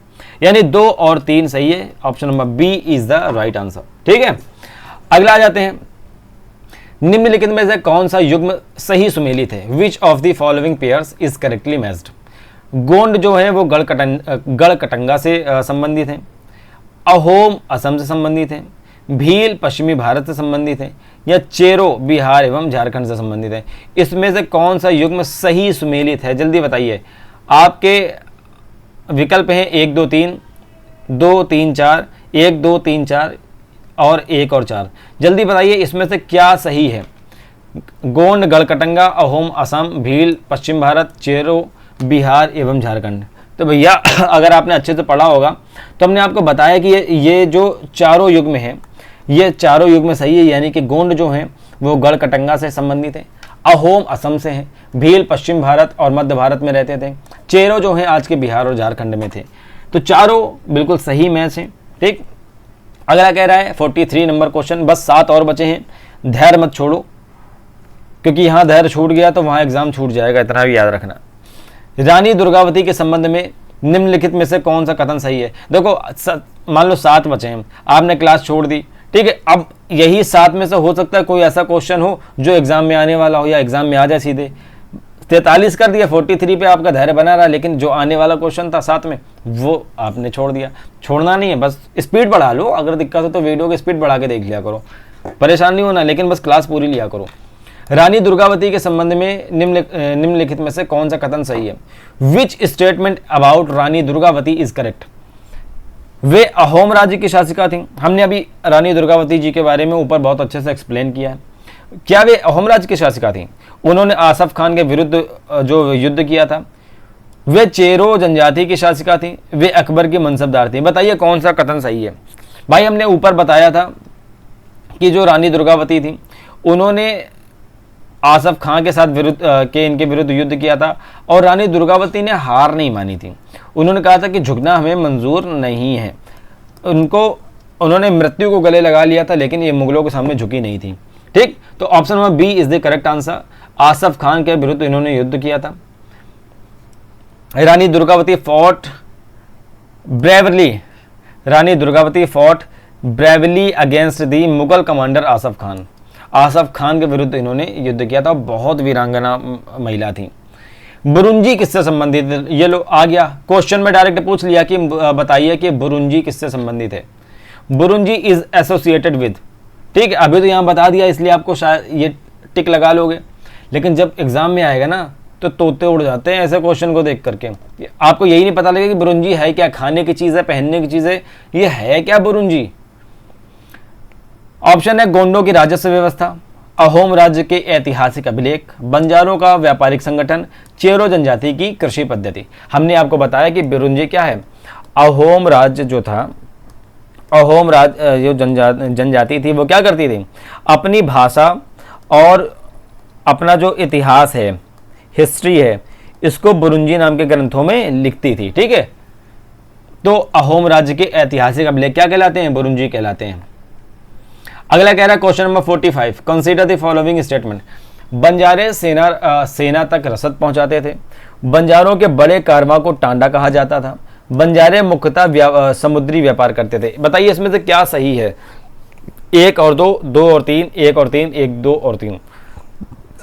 Speaker 1: यानी 2 और 3 सही है। Option number B is the right answer. ठीक है, अगला आ जाते हैं। निम्नलिखित में से कौन सा युग्म सही सुमेलित है? Which of the following pairs is correctly matched. Gond जो है वो गढ़ कटंगा से संबंधित है। अहोम असम से संबंधित है, भील पश्चिमी भारत से संबंधित है, या चेरो बिहार एवं झारखंड से संबंधित है। इसमें से कौन सा युग्म सही सुमेलित है, जल्दी बताइए। आपके विकल्प हैं 1 2 3, 2 3 4, 1 2 3 4 और 1 और 4। जल्दी बताइए इसमें से क्या सही है। गोंड गढ़कटंगा, अहोम असम, भील पश्चिम भारत, चेरो बिहार एवं झारखंड। तो भैया अगर आपने अच्छे से पढ़ा होगा तो हमने आपको बताया कि ये जो चारों युग्म हैं, ये चारों युग्म सही है। यानी कि गोंड जो हैं वो गढ़कटंगा से संबंधित है, अहोम असम से हैं, भील पश्चिम भारत और मध्य भारत में रहते थे, चेरो जो हैं आज के बिहार और झारखंड में थे। तो चारों बिल्कुल सही मैच हैं। ठीक, अगला कह रहा है 43 नंबर क्वेश्चन, बस 7 और बचे हैं। धैर्य मत छोड़ो, क्योंकि यहाँ धैर्य छूट गया तो वहाँ एग्जाम छूट जाएगा, इतना भी याद रखना। रानी दुर्गावती के संबंध में निम्नलिखित में से कौन सा कथन सही है। देखो मान लो 7 बचे हैं, आपने क्लास छोड़ दी, ठीक है। अब यही 7 में से हो सकता है कोई ऐसा क्वेश्चन हो जो एग्जाम में आने वाला हो या एग्जाम में आ जाए सीधे। 43 कर दिया, 43 पे आपका धैर्य बना रहा, लेकिन जो आने वाला क्वेश्चन था 7 में वो आपने छोड़ दिया। छोड़ना नहीं है, बस स्पीड बढ़ा लो। अगर दिक्कत हो तो वीडियो की स्पीड बढ़ा के देख लिया करो, परेशान नहीं होना, लेकिन बस क्लास पूरी लिया करो। रानी दुर्गावती के संबंध में निम्नलिखित में से कौन सा कथन सही है। Which statement about Rani Durgavati is correct. वे अहोम राज्य की शासिका थी। हमने अभी रानी दुर्गावती जी के बारे में ऊपर बहुत अच्छे से एक्सप्लेन किया है। क्या वे अहोम राज्य की शासिका थी? उन्होंने आसफ खान के विरुद्ध जो युद्ध किया था। वे चेरो जनजाति की शासिका थी। वे अकबर की मनसबदार थी। बताइए कौन सा कथन सही है। भाई हमने ऊपर बताया था कि जो रानी दुर्गावती थी उन्होंने आसफ खान के साथ इनके विरुद्ध युद्ध किया था और रानी दुर्गावती ने हार नहीं मानी थी। उन्होंने कहा था कि झुकना हमें मंजूर नहीं है। उन्होंने मृत्यु को गले लगा लिया था, लेकिन ये मुगलों के सामने झुकी नहीं थी। ठीक, तो option number B is the correct answer. Asaf Khan के विरुद्ध इन्होंने युद्ध किया था। Rani Durgavati fought bravely against the Mughal commander Asaf Khan. Asaf Khan के विरुद्ध इन्होंने युद्ध किया था। बहुत वीरांगना महिला थी। बुरुंजी किससे संबंधित है? ये लो आ गया क्वेश्चन में, डायरेक्ट पूछ लिया कि बताइए कि बुरुंजी किससे संबंधित है। बुरुंजी इज एसोसिएटेड विद। ठीक है, अभी तो यहाँ बता दिया इसलिए आपको शायद ये टिक लगा लोगे, लेकिन जब एग्जाम में आएगा ना तो तोते उड़ जाते हैं ऐसे क्वेश्चन को देख करके। आपको यही नहीं पता लगेगा कि बुरुंजी है क्या, खाने की चीज है, पहनने की चीज है, ये है क्या बुरुंजी। ऑप्शन है गोंडों की राजस्व व्यवस्था, अहोम राज्य के ऐतिहासिक अभिलेख, बंजारों का व्यापारिक संगठन, चेरो जनजाति की कृषि पद्धति। हमने आपको बताया कि बुरुंजी क्या है। अहोम राज्य जो था, अहोम राज्य जो जनजाति थी वो क्या करती थी, अपनी भाषा और अपना जो इतिहास है, हिस्ट्री है, इसको बुरुंजी नाम के ग्रंथों में लिखती थी। ठीक है, तो अहोम राज्य के ऐतिहासिक अभिलेख क्या कहलाते हैं, बुरुंजी कहलाते हैं। अगला कह रहा है question number 45, consider the following statement. बंजारे सेना तक रसद पहुंचाते थे। बंजारों के बड़े कारवां को टांडा कहा जाता था। बंजारे मुख्यतः समुद्री व्यापार करते थे। बताइए इसमें से क्या सही है। 1 और 2, 2 और 3, 1 और 3, 1 2 और 3।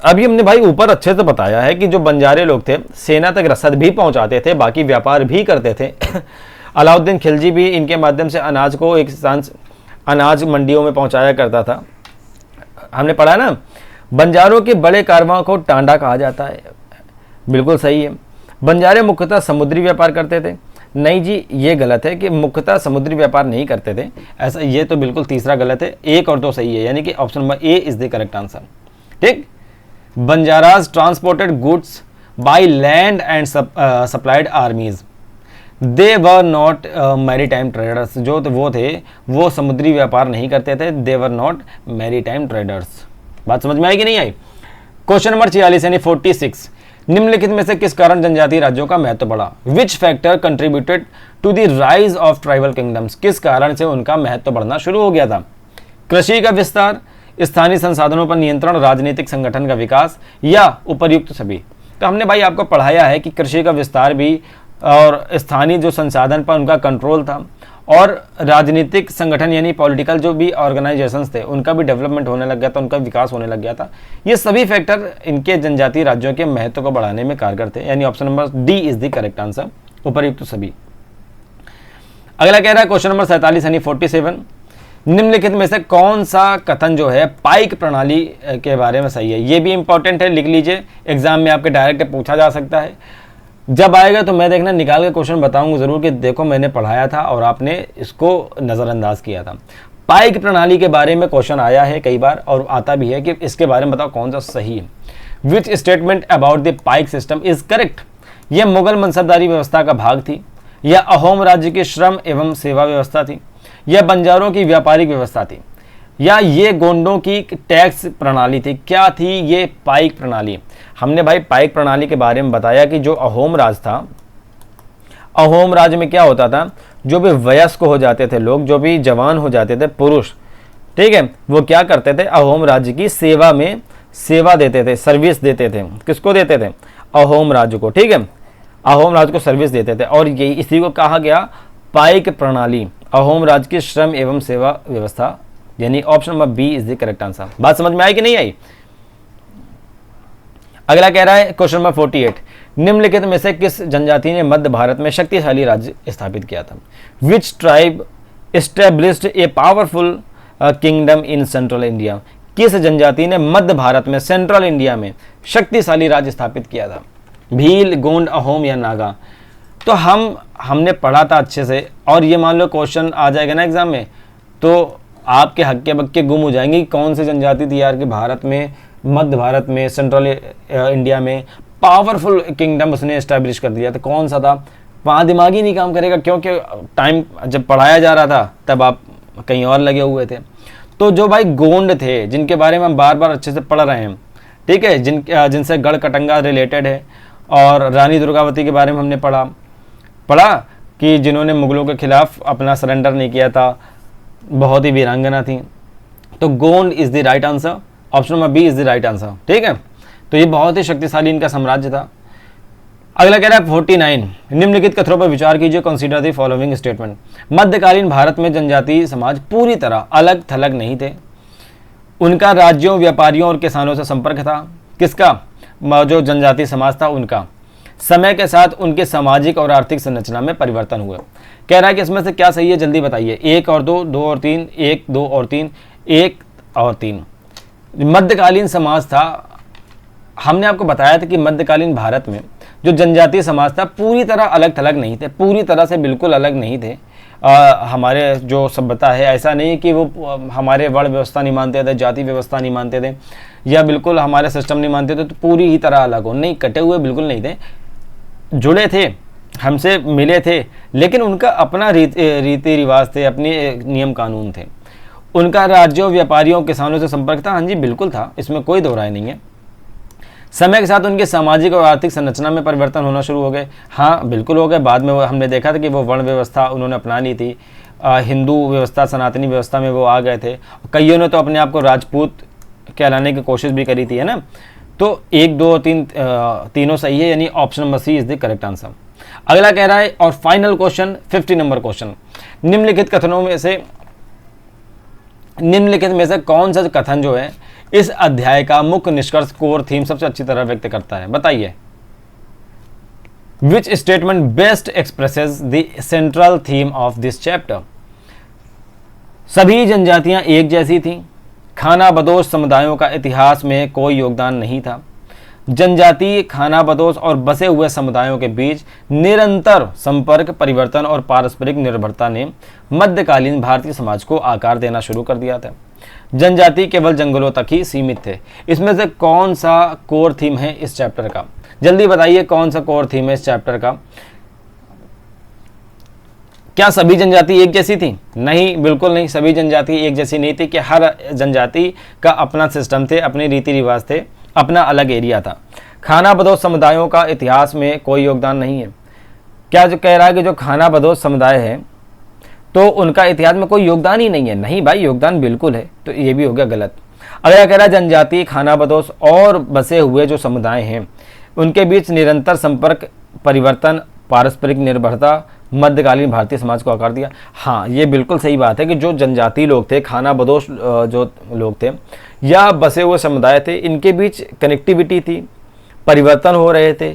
Speaker 1: अभी हमने भाई ऊपर अच्छे से बताया है कि जो बंजारे लोग थे सेना तक रसद भी पहुंचाते थे, बाकी व्यापार भी करते थे। अलाउद्दीन खिलजी भी इनके माध्यम से अनाज को एक स्थान अनाज मंडियों में पहुंचाया करता था। हमने पढ़ा ना, बंजारों के बड़े कारवां को टांडा कहा जाता है। बिल्कुल सही है। बंजारे मुख्यतः समुद्री व्यापार करते थे। नहीं जी, ये गलत है कि मुख्यतः समुद्री व्यापार नहीं करते थे, ऐसा ये तो बिल्कुल तीसरा गलत है। 1 और 2 सही है, यानी कि option number A is the correct answer. ठीक, Banjaras transported goods by land and supplied armies. They were not maritime traders. जो वो समुद्री व्यापार नहीं करते थे। They were not maritime traders. बात समझ में आई कि नहीं आई। क्वेश्चन नंबर 46 यानी 46, निम्नलिखित में से किस कारण जनजातीय राज्यों का महत्व बढ़ा। Which factor contributed to the rise of tribal kingdoms. किस कारण से उनका महत्व बढ़ना शुरू हो गया था। कृषि का विस्तार, स्थानीय संसाधनों पर नियंत्रण, राजनीतिक संगठन का विकास, या उपर्युक्त सभी। तो हमने भाई आपको पढ़ाया है कि कृषि का विस्तार भी और स्थानीय जो संसाधन पर उनका कंट्रोल था, और राजनीतिक संगठन यानी पॉलिटिकल जो भी ऑर्गेनाइजेशंस थे उनका भी डेवलपमेंट होने लग गया था, उनका विकास होने लग गया था। ये सभी फैक्टर इनके जनजातीय राज्यों के महत्व को बढ़ाने में कारगर थे, यानी option number D is the correct answer, उपर्युक्त सभी। अगला कह रहा है क्वेश्चन नंबर 47 यानी 47, निम्नलिखित में से कौन सा कथन जो है पाइक प्रणाली के बारे में सही है। ये भी इंपॉर्टेंट है, लिख लीजिए, एग्जाम में आपके डायरेक्ट पूछा जा सकता है। जब आएगा तो मैं देखना निकाल के क्वेश्चन बताऊंगा जरूर कि देखो मैंने पढ़ाया था और आपने इसको नज़रअंदाज किया था। पाइक प्रणाली के बारे में क्वेश्चन आया है कई बार और आता भी है कि इसके बारे में बताओ कौन सा सही है। Which statement about the paik system is correct. यह मुगल मनसबदारी व्यवस्था का भाग थी, यह अहोम राज्य की श्रम एवं सेवा व्यवस्था थी, यह बंजारों की व्यापारिक व्यवस्था थी, या ये गोंडों की टैक्स प्रणाली थी। क्या थी ये पाइक प्रणाली। हमने भाई पाइक प्रणाली के बारे में बताया कि जो अहोम राज था, अहोम राज्य में क्या होता था, जो भी वयस्क हो जाते थे लोग, जो भी जवान हो जाते थे पुरुष, ठीक है, वो क्या करते थे, अहोम राज्य की सेवा में सेवा देते थे, सर्विस देते थे। किसको देते थे, अहोम राज्य को, ठीक है, अहोम राज्य को सर्विस देते थे। और यही इसी को कहा गया पाइक प्रणाली, अहोम राज्य की श्रम एवं सेवा व्यवस्था, यानी option number B is the correct answer. बात समझ में आई कि नहीं आई। अगला कह रहा है क्वेश्चन नंबर 48, निम्नलिखित में से किस जनजाति ने मध्य भारत में शक्तिशाली राज्य स्थापित किया था। Which tribe established a powerful kingdom in central India. किस जनजाति ने मध्य भारत में सेंट्रल इंडिया में शक्तिशाली राज्य स्थापित किया था। भील, गोंड, अहोम या नागा। तो हमने पढ़ा था अच्छे से, और ये मान लो क्वेश्चन आ जाएगा ना एग्जाम में तो आपके हक्के बक्के गुम हो जाएंगे कि कौन सी जनजाति थी यार कि भारत में, मध्य भारत में, सेंट्रल इंडिया में पावरफुल किंगडम उसने एस्टैब्लिश कर दिया। तो कौन सा था, वहाँ दिमाग ही नहीं काम करेगा, क्योंकि टाइम जब पढ़ाया जा रहा था तब आप कहीं और लगे हुए थे। तो जो भाई गोंड थे, जिनके बारे में हम बार बार अच्छे से पढ़ रहे हैं, ठीक है, जिनसे गढ़ कटंगा रिलेटेड है, और रानी दुर्गावती के बारे में हमने पढ़ा कि जिन्होंने मुगलों के खिलाफ अपना सरेंडर नहीं किया था, बहुत ही वीरांगना थी। तो Gond is the right answer, option number B is the right answer, ठीक है। तो ये बहुत ही शक्तिशाली इनका साम्राज्य था। अगला कह रहा है 49, निम्नलिखित कथनों पर विचार कीजिए, कंसीडर द फॉलोइंग स्टेटमेंट। मध्यकालीन भारत में जनजातीय समाज पूरी तरह अलग थलग नहीं थे। उनका राज्यों, व्यापारियों और किसानों से संपर्क था। किसका, जो जनजातीय समाज था उनका। समय के साथ उनके सामाजिक और आर्थिक संरचना में परिवर्तन हुए। कह रहा है कि इसमें से क्या सही है, जल्दी बताइए। 1 और 2, 2 और 3, 1, 2 और 3, 1 और 3। मध्यकालीन समाज था, हमने आपको बताया था कि मध्यकालीन भारत में जो जनजातीय समाज था पूरी तरह अलग थलग नहीं थे, पूरी तरह से बिल्कुल अलग नहीं थे। हमारे जो सभ्यता है, ऐसा नहीं कि वो हमारे वर्ण व्यवस्था नहीं मानते थे, जाति व्यवस्था नहीं मानते थे, या बिल्कुल हमारे सिस्टम नहीं मानते थे, तो पूरी ही तरह अलग हो, नहीं, कटे हुए बिल्कुल नहीं थे, जुड़े थे, हमसे मिले थे, लेकिन उनका अपना रीति रिवाज थे, अपने नियम कानून थे। उनका राज्यों, व्यापारियों, किसानों से संपर्क था, हाँ जी बिल्कुल था, इसमें कोई दो राय नहीं है। समय के साथ उनके सामाजिक और आर्थिक संरचना में परिवर्तन होना शुरू हो गए, हाँ बिल्कुल हो गए। बाद में हमने देखा था कि वो वर्ण व्यवस्था उन्होंने अपना ली थी, हिंदू व्यवस्था, सनातनी व्यवस्था में वो आ गए थे। कईयों ने तो अपने आप को राजपूत कहलाने की कोशिश भी करी थी, है ना। तो 1, 2 और 3 तीनों सही है, यानी option number C is the correct answer. अगला कह रहा है और फाइनल क्वेश्चन, 50 नंबर क्वेश्चन, निम्नलिखित में से कौन सा कथन जो है इस अध्याय का मुख्य निष्कर्ष, कोर थीम सबसे अच्छी तरह व्यक्त करता है, बताइए। Which statement best expresses the central theme of this chapter. सभी जनजातियां एक जैसी थीं। खानाबदोश समुदायों का इतिहास में कोई योगदान नहीं था। जनजातीय, खानाबदोश और बसे हुए समुदायों के बीच निरंतर संपर्क, परिवर्तन और पारस्परिक निर्भरता ने मध्यकालीन भारतीय समाज को आकार देना शुरू कर दिया था। जनजाति केवल जंगलों तक ही सीमित थे। इसमें से कौन सा कोर थीम है इस चैप्टर का, जल्दी बताइए कौन सा कोर थीम है इस चैप्टर का। क्या सभी जनजाति एक जैसी थी? नहीं, बिल्कुल नहीं, सभी जनजाति एक जैसी नहीं थी कि हर जनजाति का अपना सिस्टम थे, अपने रीति रिवाज थे, अपना अलग एरिया था। खानाबदोश समुदायों का इतिहास में कोई योगदान नहीं है। क्या जो कह रहा है कि जो खानाबदोश समुदाय है तो उनका इतिहास में कोई योगदान ही नहीं है? नहीं भाई, योगदान बिल्कुल है, तो ये भी हो गया गलत। अगला कह रहा है जनजाति, खानाबदोश और बसे हुए जो समुदाय हैं उनके बीच निरंतर संपर्क, परिवर्तन, पारस्परिक निर्भरता मध्यकालीन भारतीय समाज को आकार दिया। हाँ, ये बिल्कुल सही बात है कि जो जनजाति लोग थे, खानाबदोश जो लोग थे या बसे हुए समुदाय थे, इनके बीच कनेक्टिविटी थी, परिवर्तन हो रहे थे,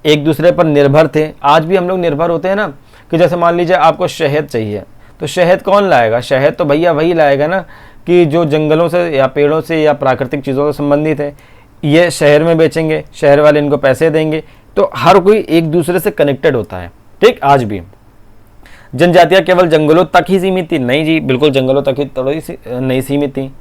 Speaker 1: एक दूसरे पर निर्भर थे। आज भी हम लोग निर्भर होते हैं ना कि जैसे मान लीजिए आपको शहद चाहिए, तो शहद कौन लाएगा? शहद तो भैया वही लाएगा ना कि जो जंगलों से या पेड़ों से या प्राकृतिक चीज़ों से संबंधित है। ये शहर में बेचेंगे, शहर वाले इनको पैसे देंगे, तो हर कोई एक दूसरे से कनेक्टेड होता है। ठीक, आज भी जनजातियां केवल जंगलों तक ही सीमित थी? नहीं जी, बिल्कुल जंगलों तक ही थोड़ी सी नहीं सीमित थी।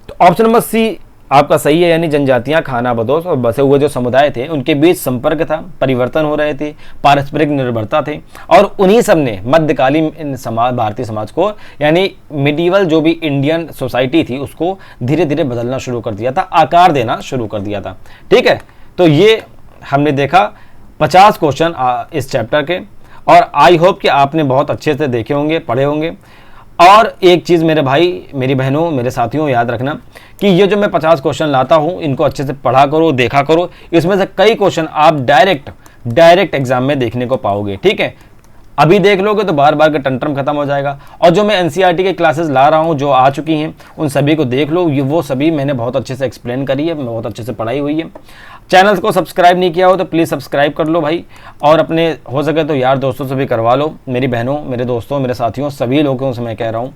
Speaker 1: तो ऑप्शन नंबर सी आपका सही है, यानी जनजातियां खानाबदोश और बसे हुए जो समुदाय थे उनके बीच संपर्क था, परिवर्तन हो रहे थे, पारस्परिक निर्भरता थे, और उन्हीं सब ने मध्यकालीन समाज, भारतीय समाज को, यानी मिडिवल जो भी इंडियन सोसाइटी थी उसको धीरे धीरे बदलना शुरू कर दिया था, आकार देना शुरू कर दिया था। ठीक है, तो ये हमने देखा 50 क्वेश्चन इस चैप्टर के, और आई होप कि आपने बहुत अच्छे से देखे होंगे, पढ़े होंगे। और एक चीज़ मेरे भाई, मेरी बहनों, मेरे साथियों, याद रखना कि ये जो मैं 50 क्वेश्चन लाता हूँ इनको अच्छे से पढ़ा करो, देखा करो। इसमें से कई क्वेश्चन आप डायरेक्ट एग्जाम में देखने को पाओगे। ठीक है, अभी देख लोगे तो बार बार का टंट्रम खत्म हो जाएगा। और जो मैं एनसीईआरटी के क्लासेस ला रहा हूँ, जो आ चुकी हैं, उन सभी को देख लो, ये वो सभी मैंने बहुत अच्छे से एक्सप्लेन करी है, बहुत अच्छे से पढ़ाई हुई है। चैनल को सब्सक्राइब नहीं किया हो तो प्लीज़ सब्सक्राइब कर लो भाई, और अपने हो सके तो यार दोस्तों से भी करवा लो, मेरी बहनों, मेरे दोस्तों, मेरे साथियों, सभी लोगों से मैं कह रहा हूँ।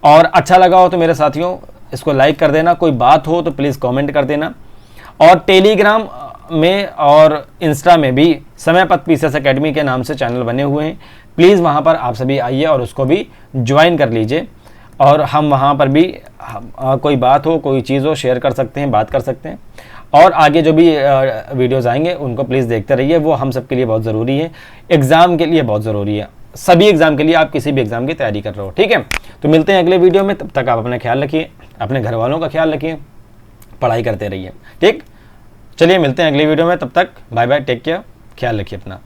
Speaker 1: और अच्छा लगा हो तो मेरे साथियों इसको लाइक कर देना, कोई बात हो तो प्लीज़ कमेंट कर देना। और टेलीग्राम में और इंस्टा में भी समय पथ पीसीएस एकेडमी के नाम से चैनल बने हुए हैं, प्लीज़ वहाँ पर आप सभी आइए और उसको भी ज्वाइन कर लीजिए। और हम वहाँ पर भी कोई बात हो, कोई चीज़ हो, शेयर कर सकते हैं, बात कर सकते हैं। और आगे जो भी वीडियोज़ आएंगे उनको प्लीज़ देखते रहिए, वो हम सब के लिए बहुत ज़रूरी है, एग्ज़ाम के लिए बहुत ज़रूरी है, सभी एग्ज़ाम के लिए, आप किसी भी एग्ज़ाम की तैयारी कर रहे हो। ठीक है, तो मिलते हैं अगले वीडियो में, तब तक आप अपना ख्याल रखिए, अपने घर वालों का ख्याल रखिए, पढ़ाई करते रहिए। ठीक, चलिए मिलते हैं अगले वीडियो में, तब तक बाय बाय, टेक केयर, ख्याल रखिए अपना।